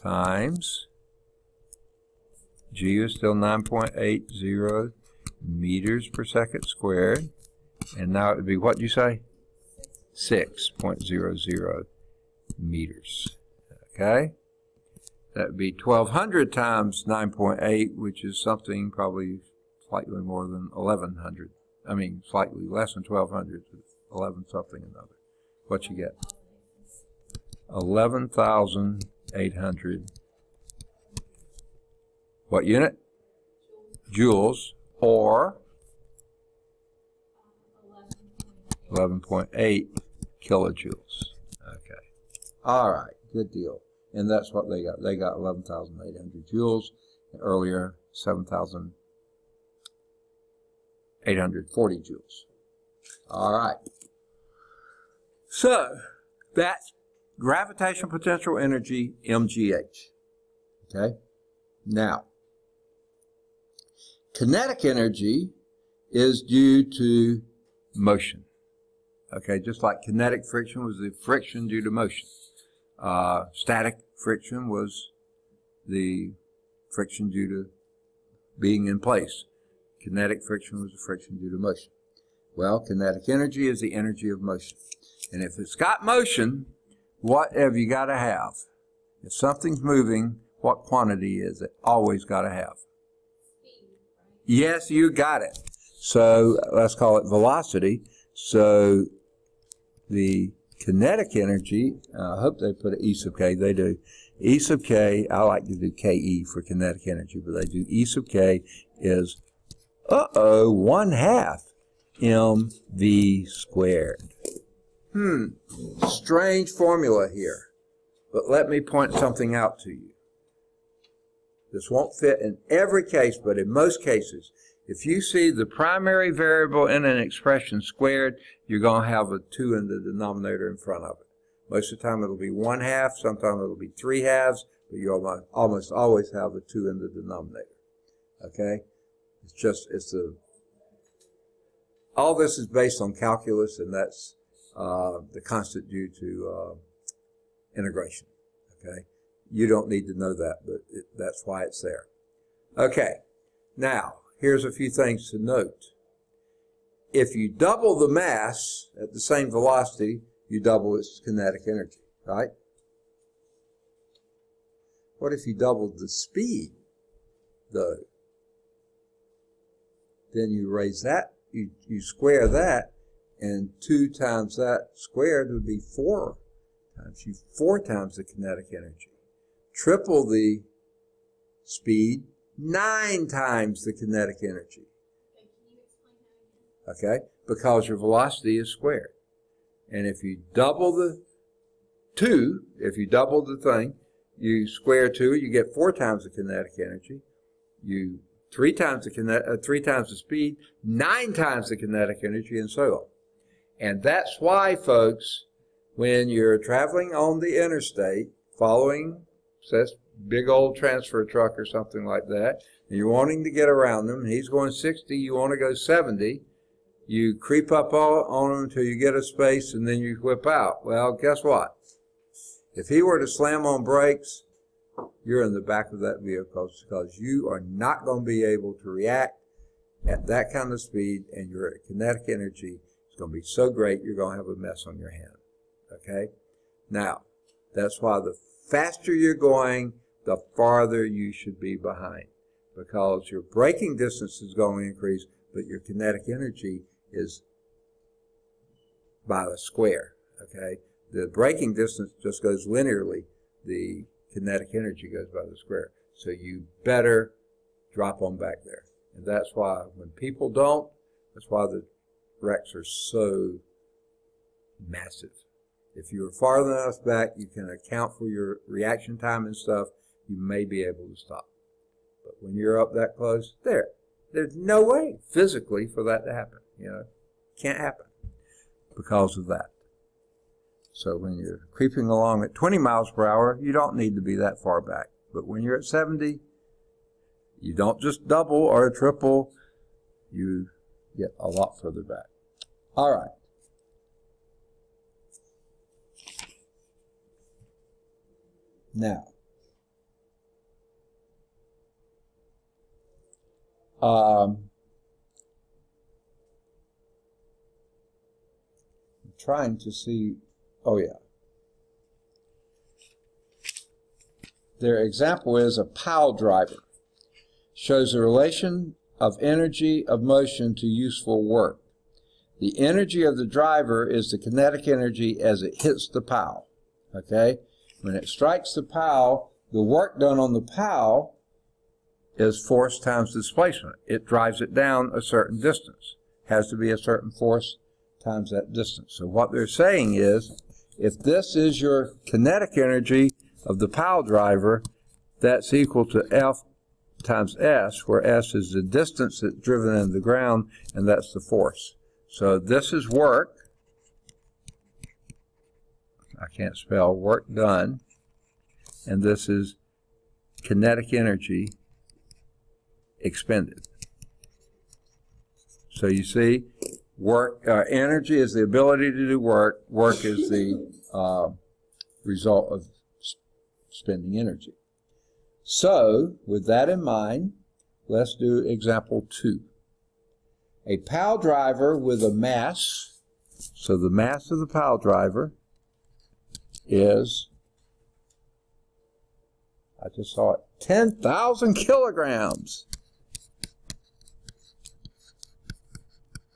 times, G is still 9.80 meters per second squared. And now it would be, what do you say? 6.00 meters. Okay? That would be 1,200 times 9.8, which is something probably slightly more than 1,100. I mean, slightly less than 1,200, 11 something another. What you get? 11,800. What unit? Joules, or 11.8 kilojoules. Okay. All right. Good deal. And that's what they got. They got 11,800 joules. Earlier, 7,840 joules. All right. So, that's gravitational potential energy, mgh. Okay? Now, kinetic energy is due to motion. Okay, just like kinetic friction was the friction due to motion. Static friction was the friction due to being in place. Kinetic friction was the friction due to motion. Well, kinetic energy is the energy of motion. And if it's got motion, what have you got to have? If something's moving, what quantity is it always got to have? Yes, you got it. So let's call it velocity. So the kinetic energy, I hope they put an E sub k, they do. E sub k, I like to do KE for kinetic energy, but they do E sub k is, 1/2 mv squared. Strange formula here, but let me point something out to you. This won't fit in every case, but in most cases, if you see the primary variable in an expression squared, you're going to have a 2 in the denominator in front of it. Most of the time it'll be 1/2, sometimes it'll be 3/2, but you almost always have a 2 in the denominator. Okay? All this is based on calculus, and that's the constant due to integration. Okay? You don't need to know that, but that's why it's there. Okay, now, here's a few things to note. If you double the mass at the same velocity, you double its kinetic energy, right? What if you doubled the speed, though? Then you raise that, you square that, and 2 times that squared would be 4 times. 4 times the kinetic energy. Triple the speed, 9 times the kinetic energy. Okay, can you explain that again? Okay, because your velocity is squared. And if you double the 2, if you double the thing, you square 2, you get 4 times the kinetic energy. You 3 times the speed, 9 times the kinetic energy, and so on. And that's why, folks, when you're traveling on the interstate, following this big old transfer truck or something like that, and you're wanting to get around them, and he's going 60, you want to go 70, you creep up on him until you get a space, and then you whip out. Well, guess what? If he were to slam on brakes, you're in the back of that vehicle because you are not going to be able to react at that kind of speed, and your kinetic energy is going to be so great you're going to have a mess on your hand. Okay? Now, that's why the faster you're going, the farther you should be behind, because your braking distance is going to increase, but your kinetic energy is by the square. Okay? The braking distance just goes linearly. The kinetic energy goes by the square. So you better drop on back there. And that's why when people don't, that's why the wrecks are so massive. If you're far enough back, you can account for your reaction time and stuff, you may be able to stop. But when you're up that close, there's no way physically for that to happen. You know, can't happen because of that. So when you're creeping along at 20 miles per hour, you don't need to be that far back. But when you're at 70, you don't just double or triple, you get a lot further back. All right. Now, I'm trying to see, oh yeah. Their example is a pile driver. Shows the relation of energy of motion to useful work. The energy of the driver is the kinetic energy as it hits the pile. Okay? When it strikes the pile, the work done on the pile is force times displacement. It drives it down a certain distance. Has to be a certain force times that distance. So what they're saying is, if this is your kinetic energy of the pile driver, that's equal to F times S, where S is the distance that's driven into the ground, and that's the force. So this is work. I can't spell, work done. And this is kinetic energy expended. So you see, work, energy is the ability to do work. Work is the result of spending energy. So, with that in mind, let's do example 2. A pile driver with a mass, so the mass of the pile driver is, I just saw it, 10,000 kilograms.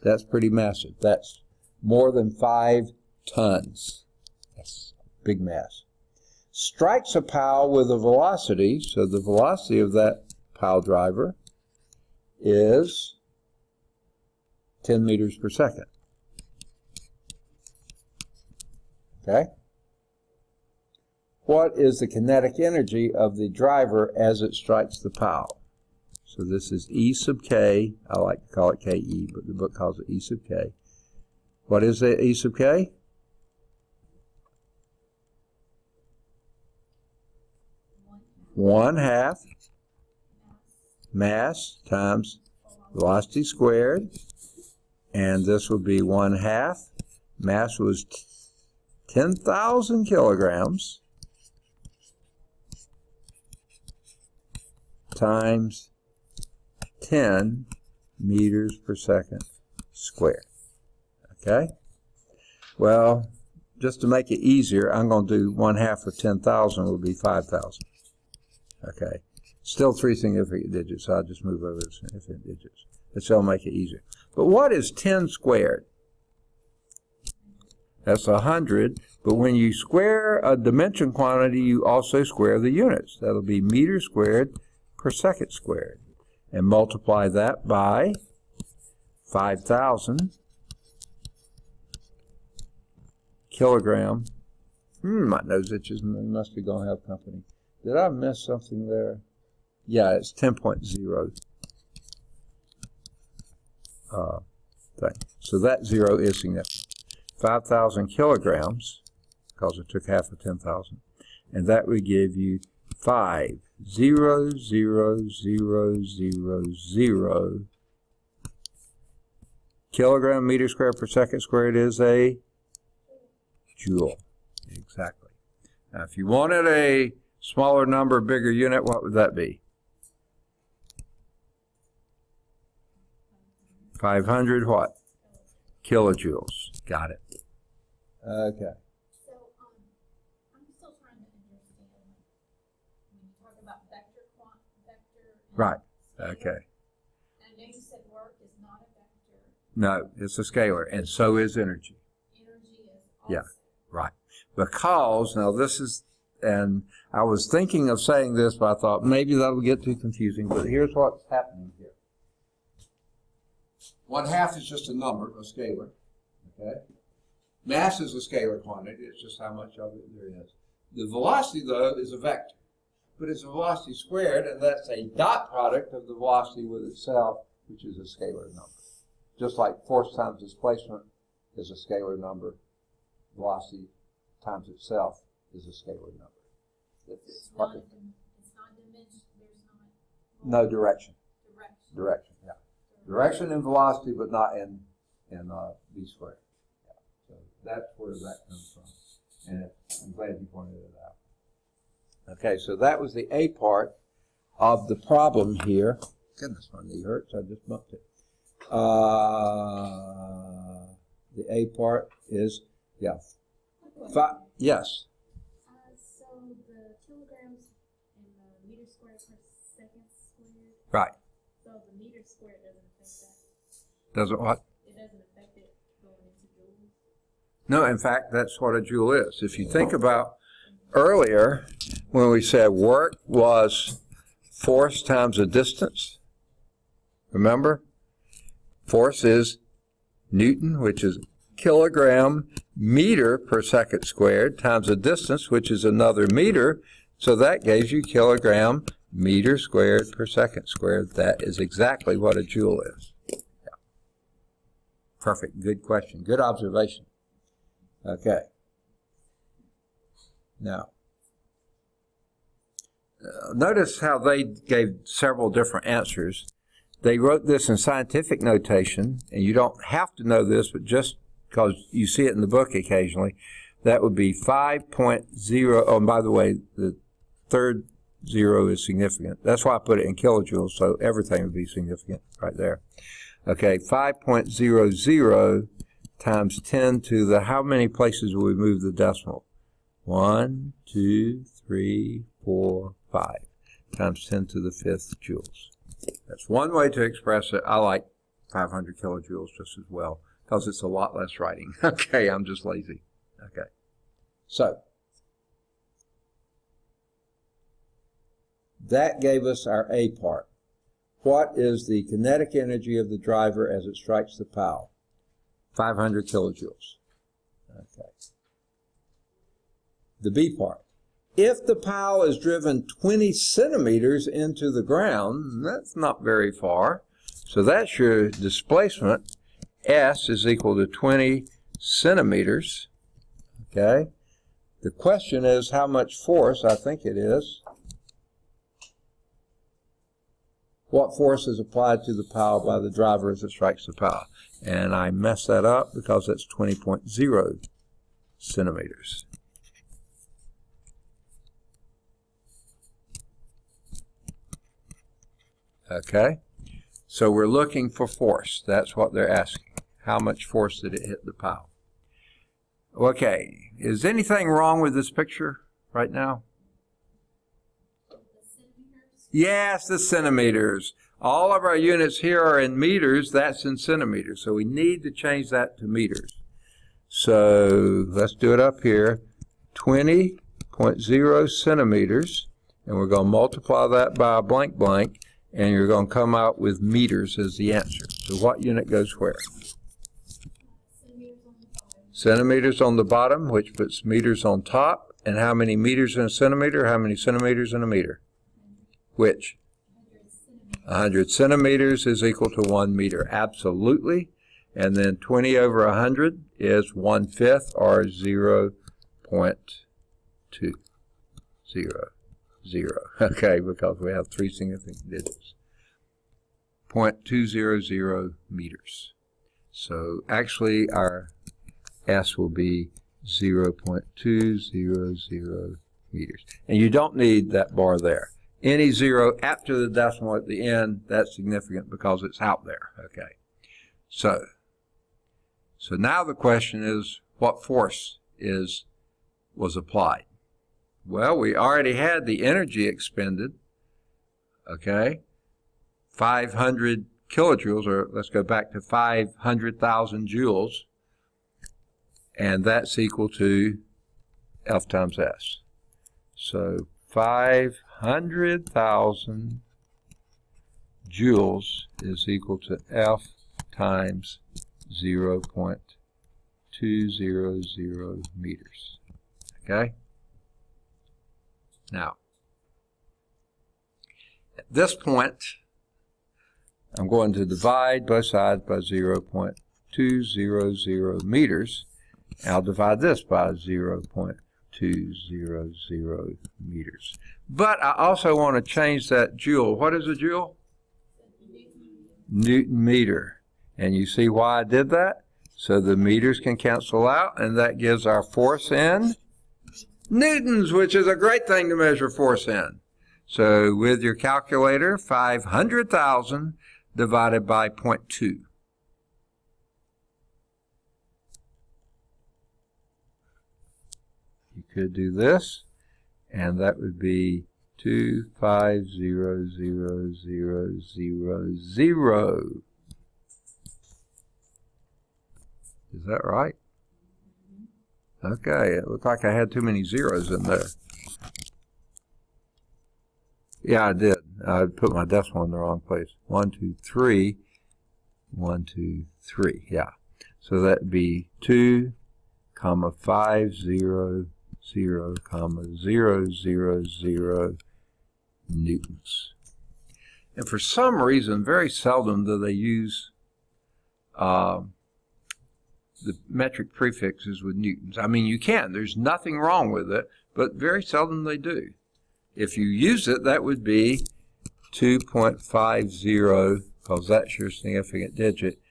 That's pretty massive. That's more than 5 tons. That's big mass. Strikes a pile with a velocity, so the velocity of that pile driver is 10 meters per second. Okay? What is the kinetic energy of the driver as it strikes the pile? So this is E sub k. I like to call it KE, but the book calls it E sub k. What is it, E sub k? One half mass times velocity squared. And this would be 1/2. Mass was 10,000 kilograms times 10 meters per second squared. Okay? Well, just to make it easier, I'm going to do 1/2 of 10,000 will be 5,000. Okay? Still 3 significant digits, so I'll just move over the significant digits. That'll make it easier. But what is 10 squared? That's 100, but when you square a dimension quantity, you also square the units. That'll be meters squared per second squared. And multiply that by 5,000 kilogram. My nose itches, must be going to have company. Did I miss something there? Yeah, it's 10.0. Thing. So that 0 is significant. 5,000 kilograms, because it took half of 10,000, and that would give you 5,000,000 kilogram meter squared per second squared is a joule. Exactly. Now, if you wanted a smaller number, bigger unit, what would that be? 500 what? Kilojoules. Got it. Okay. So, I'm still trying to understand when you talk about vector. Right. Scalar. Okay. I know you said work is not a vector. No, it's a scalar, and so is energy. Energy is also. Yeah. Right. Because, now this is, and I was thinking of saying this, but I thought maybe that'll get too confusing, but here's what's happening here. 1/2 is just a number, a scalar. Okay? Mass is a scalar quantity. It's just how much of it there is. The velocity, though, is a vector. But it's a velocity squared, and that's a dot product of the velocity with itself, which is a scalar number. Just like force times displacement is a scalar number, velocity times itself is a scalar number. It's not dimension. There's no direction. Direction. Direction, yeah. Direction and velocity, but not in v squared. Yeah. So that's where that comes from. And I'm glad you pointed it out. Okay, so that was the A part of the problem here. Goodness, my knee hurts. I just bumped it. The A part is, yeah. Yes. So the kilograms and the meter squared per second squared. Right. So the meter squared doesn't affect that. Doesn't what? It doesn't affect it going into joules. No, in fact, that's what a joule is. If you think about earlier, when we said work was force times a distance, remember? Force is Newton, which is kilogram meter per second squared, times a distance, which is another meter. So that gives you kilogram meter squared per second squared. That is exactly what a joule is. Yeah. Perfect. Good question. Good observation. Okay. Now, notice how they gave several different answers. They wrote this in scientific notation, and you don't have to know this, but just because you see it in the book occasionally, that would be 5.0. Oh, and by the way, the third 0 is significant. That's why I put it in kilojoules, so everything would be significant right there. Okay, 5.00 times 10 to the, how many places will we move the decimal? 1, 2, 3, 4, 5 times 10 to the 5th joules. That's one way to express it. I like 500 kilojoules just as well, because it's a lot less writing. Okay, I'm just lazy. Okay. So, that gave us our A part. What is the kinetic energy of the driver as it strikes the pile? 500 kilojoules. Okay. The B part. If the pile is driven 20 centimeters into the ground, that's not very far. So that's your displacement. S is equal to 20 centimeters. Okay. The question is how much force, I think it is. What force is applied to the pile by the driver as it strikes the pile? And I messed that up because that's 20.0 centimeters. Okay, so we're looking for force. That's what they're asking. How much force did it hit the pile? Okay, is anything wrong with this picture right now? Yes, the centimeters. All of our units here are in meters. That's in centimeters. So we need to change that to meters. So let's do it up here. 20.0 centimeters. And we're going to multiply that by a blank blank. And you're going to come out with meters as the answer. So what unit goes where? Centimeters on the bottom, which puts meters on top. And how many meters in a centimeter? How many centimeters in a meter? Which? 100 centimeters is equal to 1 meter. Absolutely. And then 20 over 100 is 1/5 or 0.200. Okay, because we have 3 significant digits. 0.200 meters. So actually our S will be 0.200 meters. And you don't need that bar there. Any zero after the decimal at the end, that's significant because it's out there. Okay. So now the question is, what force was applied? Well, we already had the energy expended. Okay. 500 kilojoules, or let's go back to 500,000 joules. And that's equal to F times S. So 500,000 joules is equal to F times 0.200 meters. Okay? Now, at this point, I'm going to divide both sides by 0.200 meters. I'll divide this by 0.200 meters. But I also want to change that joule. What is a joule? Newton meter. And you see why I did that? So the meters can cancel out, and that gives our force in newtons, which is a great thing to measure force in. So with your calculator, 500,000 divided by 0.2. You could do this, and that would be 250,000. Is that right? Okay, it looked like I had too many zeros in there. Yeah, I did. I put my decimal in the wrong place. 1, 2, 3. 1, 2, 3. Yeah. So that'd be 2, 500, 0.000 newtons. And for some reason, very seldom do they use the metric prefixes with newtons. I mean, you can. There's nothing wrong with it, but very seldom they do. If you use it, that would be 2.50, because that's your significant digit,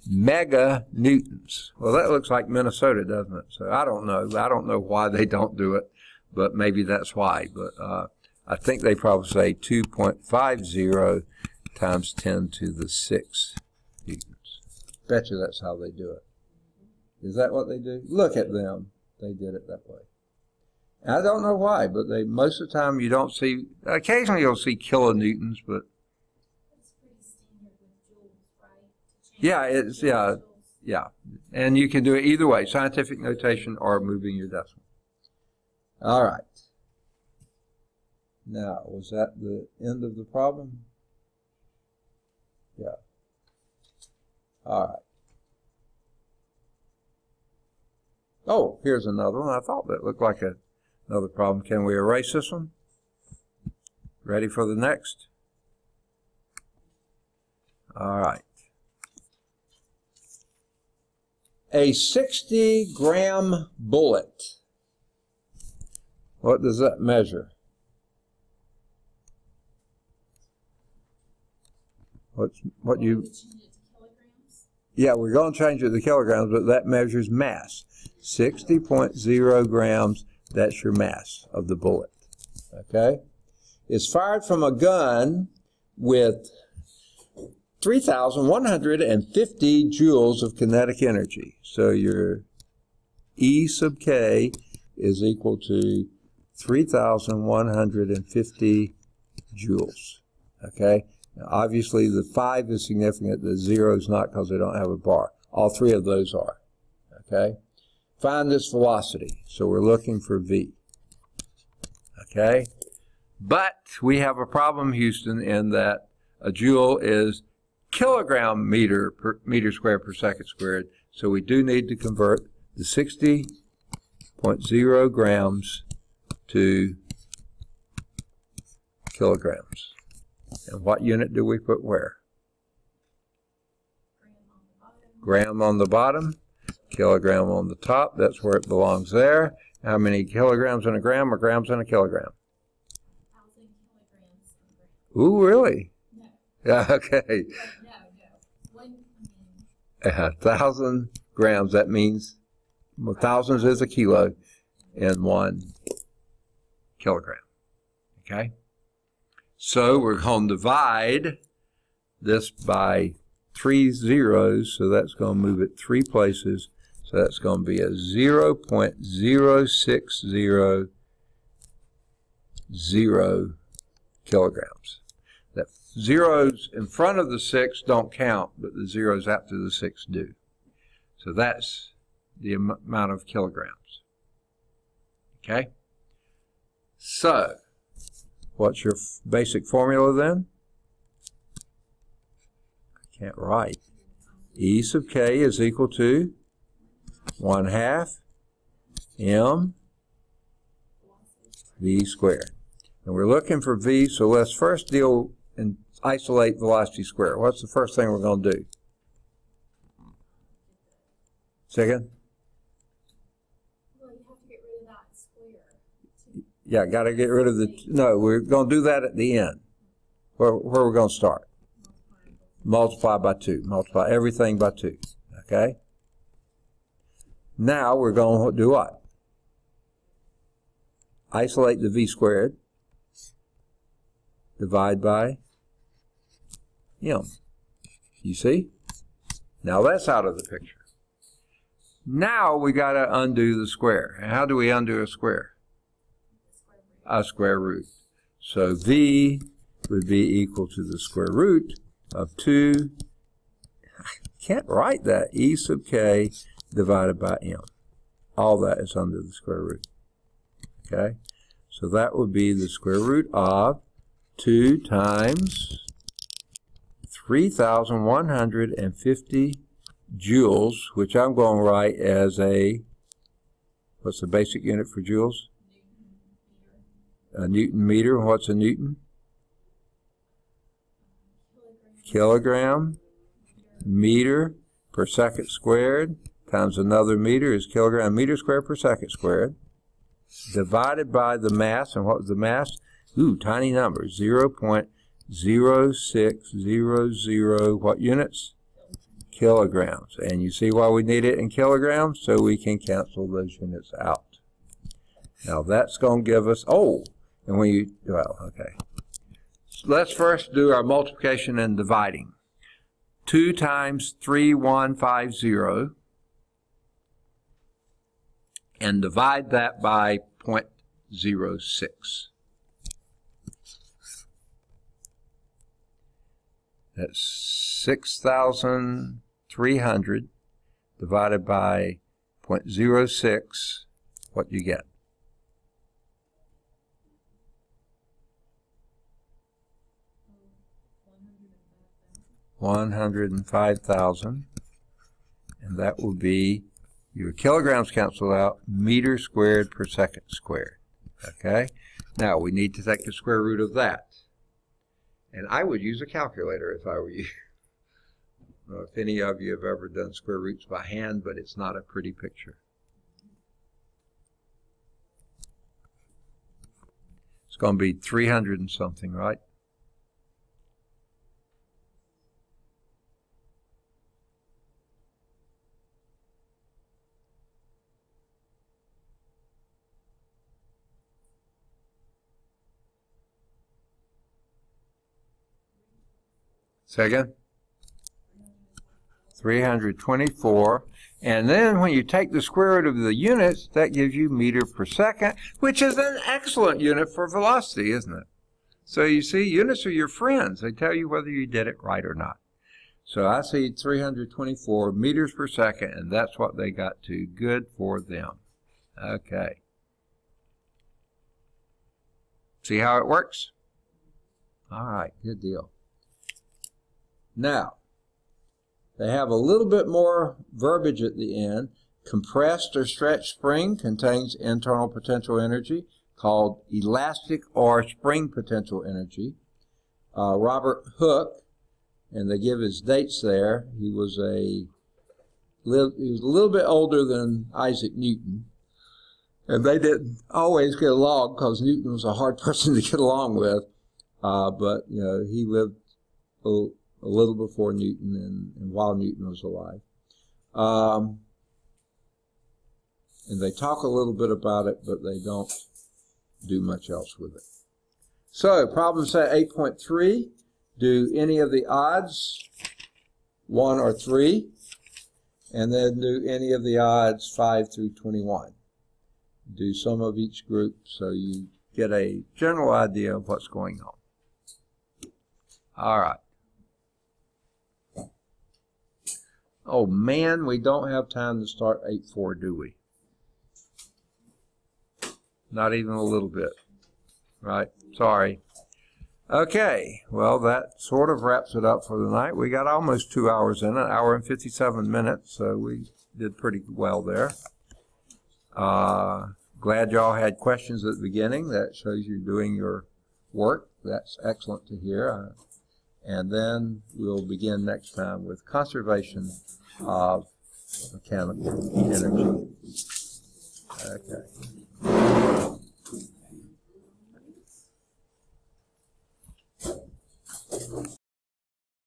mega newtons. Well, that looks like Minnesota, doesn't it? So I don't know. I don't know why they don't do it, but maybe that's why. But I think they probably say 2.50 times 10 to the 6 newtons. Bet you that's how they do it. Is that what they do? Look at them. They did it that way. I don't know why, but most of the time you don't see, occasionally you'll see kilonewtons, but It's pretty standard with joules, right? To Yeah, it's, yeah. And you can do it either way, scientific notation or moving your decimal. All right. Now, was that the end of the problem? Yeah. All right. Oh, here's another one. I thought that looked like another problem. Can we erase this one? Ready for the next? All right. A 60-gram bullet. What does that measure? What you? Yeah, we're going to change it to kilograms, but that measures mass. 60.0 grams, that's your mass of the bullet. Okay? It's fired from a gun with 3,150 joules of kinetic energy. So your E sub K is equal to 3,150 joules. Okay? Now, obviously, the 5 is significant. The 0 is not because they don't have a bar. All 3 of those are. Okay? Find this velocity. So we're looking for V. Okay? But we have a problem, Houston, in that a joule is kilogram meter squared per second squared. So we do need to convert the 60.0 grams to kilograms. And what unit do we put where? Gram on the bottom, kilogram on the top. That's where it belongs there. How many kilograms in a gram or grams in a kilogram? 1,000 kilograms in a gram. Ooh, really? No. Yeah, okay. No. 1,000 grams, that means thousands is a kilo in 1 kilogram. Okay? So we're going to divide this by 3 zeros, so that's going to move it 3 places. So that's going to be a 0.0600 kilograms. That zeros in front of the 6 don't count, but the zeros after the 6 do. So that's the amount of kilograms. Okay? So, what's your basic formula then? I can't write. E sub K is equal to 1/2 m V squared. And we're looking for V, so let's first deal and isolate velocity squared. What's the first thing we're going to do? Second? Well, you have to get rid of that square. Yeah, got to get rid of the, no, we're going to do that at the end. Where we're going to start? Multiply by 2. Multiply everything by 2. Okay? Now we're going to do what? Isolate the V squared. Divide by m. You see? Now that's out of the picture. Now we got to undo the square. And how do we undo a square? A square root. So V would be equal to the square root of 2. I can't write that. E sub K divided by m. All that is under the square root. Okay? So that would be the square root of 2 times 3,150 joules, which I'm going to write as a, what's the basic unit for joules? A Newton meter. What's a Newton? Kilogram meter per second squared times another meter is kilogram meter squared per second squared, divided by the mass. And what was the mass? Ooh, tiny number, 0.0600, what units? Kilograms. And you see why we need it in kilograms? So we can cancel those units out. Now that's going to give us, oh, and when you, well, okay. Let's first do our multiplication and dividing. 2 times 3150 and divide that by 0.06. That's 6,000 300 divided by 0.06, what do you get? 105,000, and that will be, your kilograms cancel out, meters squared per second squared. Okay? Now, we need to take the square root of that. And I would use a calculator if I were you. I don't know if any of you have ever done square roots by hand, but it's not a pretty picture. It's going to be 300 and something, right? Second? 324. And then when you take the square root of the units, that gives you meter per second, which is an excellent unit for velocity, isn't it? So you see, units are your friends. They tell you whether you did it right or not. So I see 324 meters per second, and that's what they got to. Good for them. Okay. See how it works? All right, good deal. Now, they have a little bit more verbiage at the end. Compressed or stretched spring contains internal potential energy called elastic or spring potential energy. Robert Hooke, and they give his dates there, he was a little bit older than Isaac Newton. And they didn't always get along because Newton was a hard person to get along with. But, you know, he lived a little before Newton and while Newton was alive. And they talk a little bit about it, but they don't do much else with it. So, problem set 8.3, do any of the odds, 1 or 3, and then do any of the odds 5 through 21. Do some of each group so you get a general idea of what's going on. All right. Oh man, we don't have time to start 8.4, do we? Not even a little bit. Right? Sorry. Okay, well that sort of wraps it up for the night. We got almost 2 hours in, an hour and 57 minutes, so we did pretty well there. Glad y'all had questions at the beginning. That shows you're doing your work. That's excellent to hear. And then we'll begin next time with conservation of mechanical energy. Okay.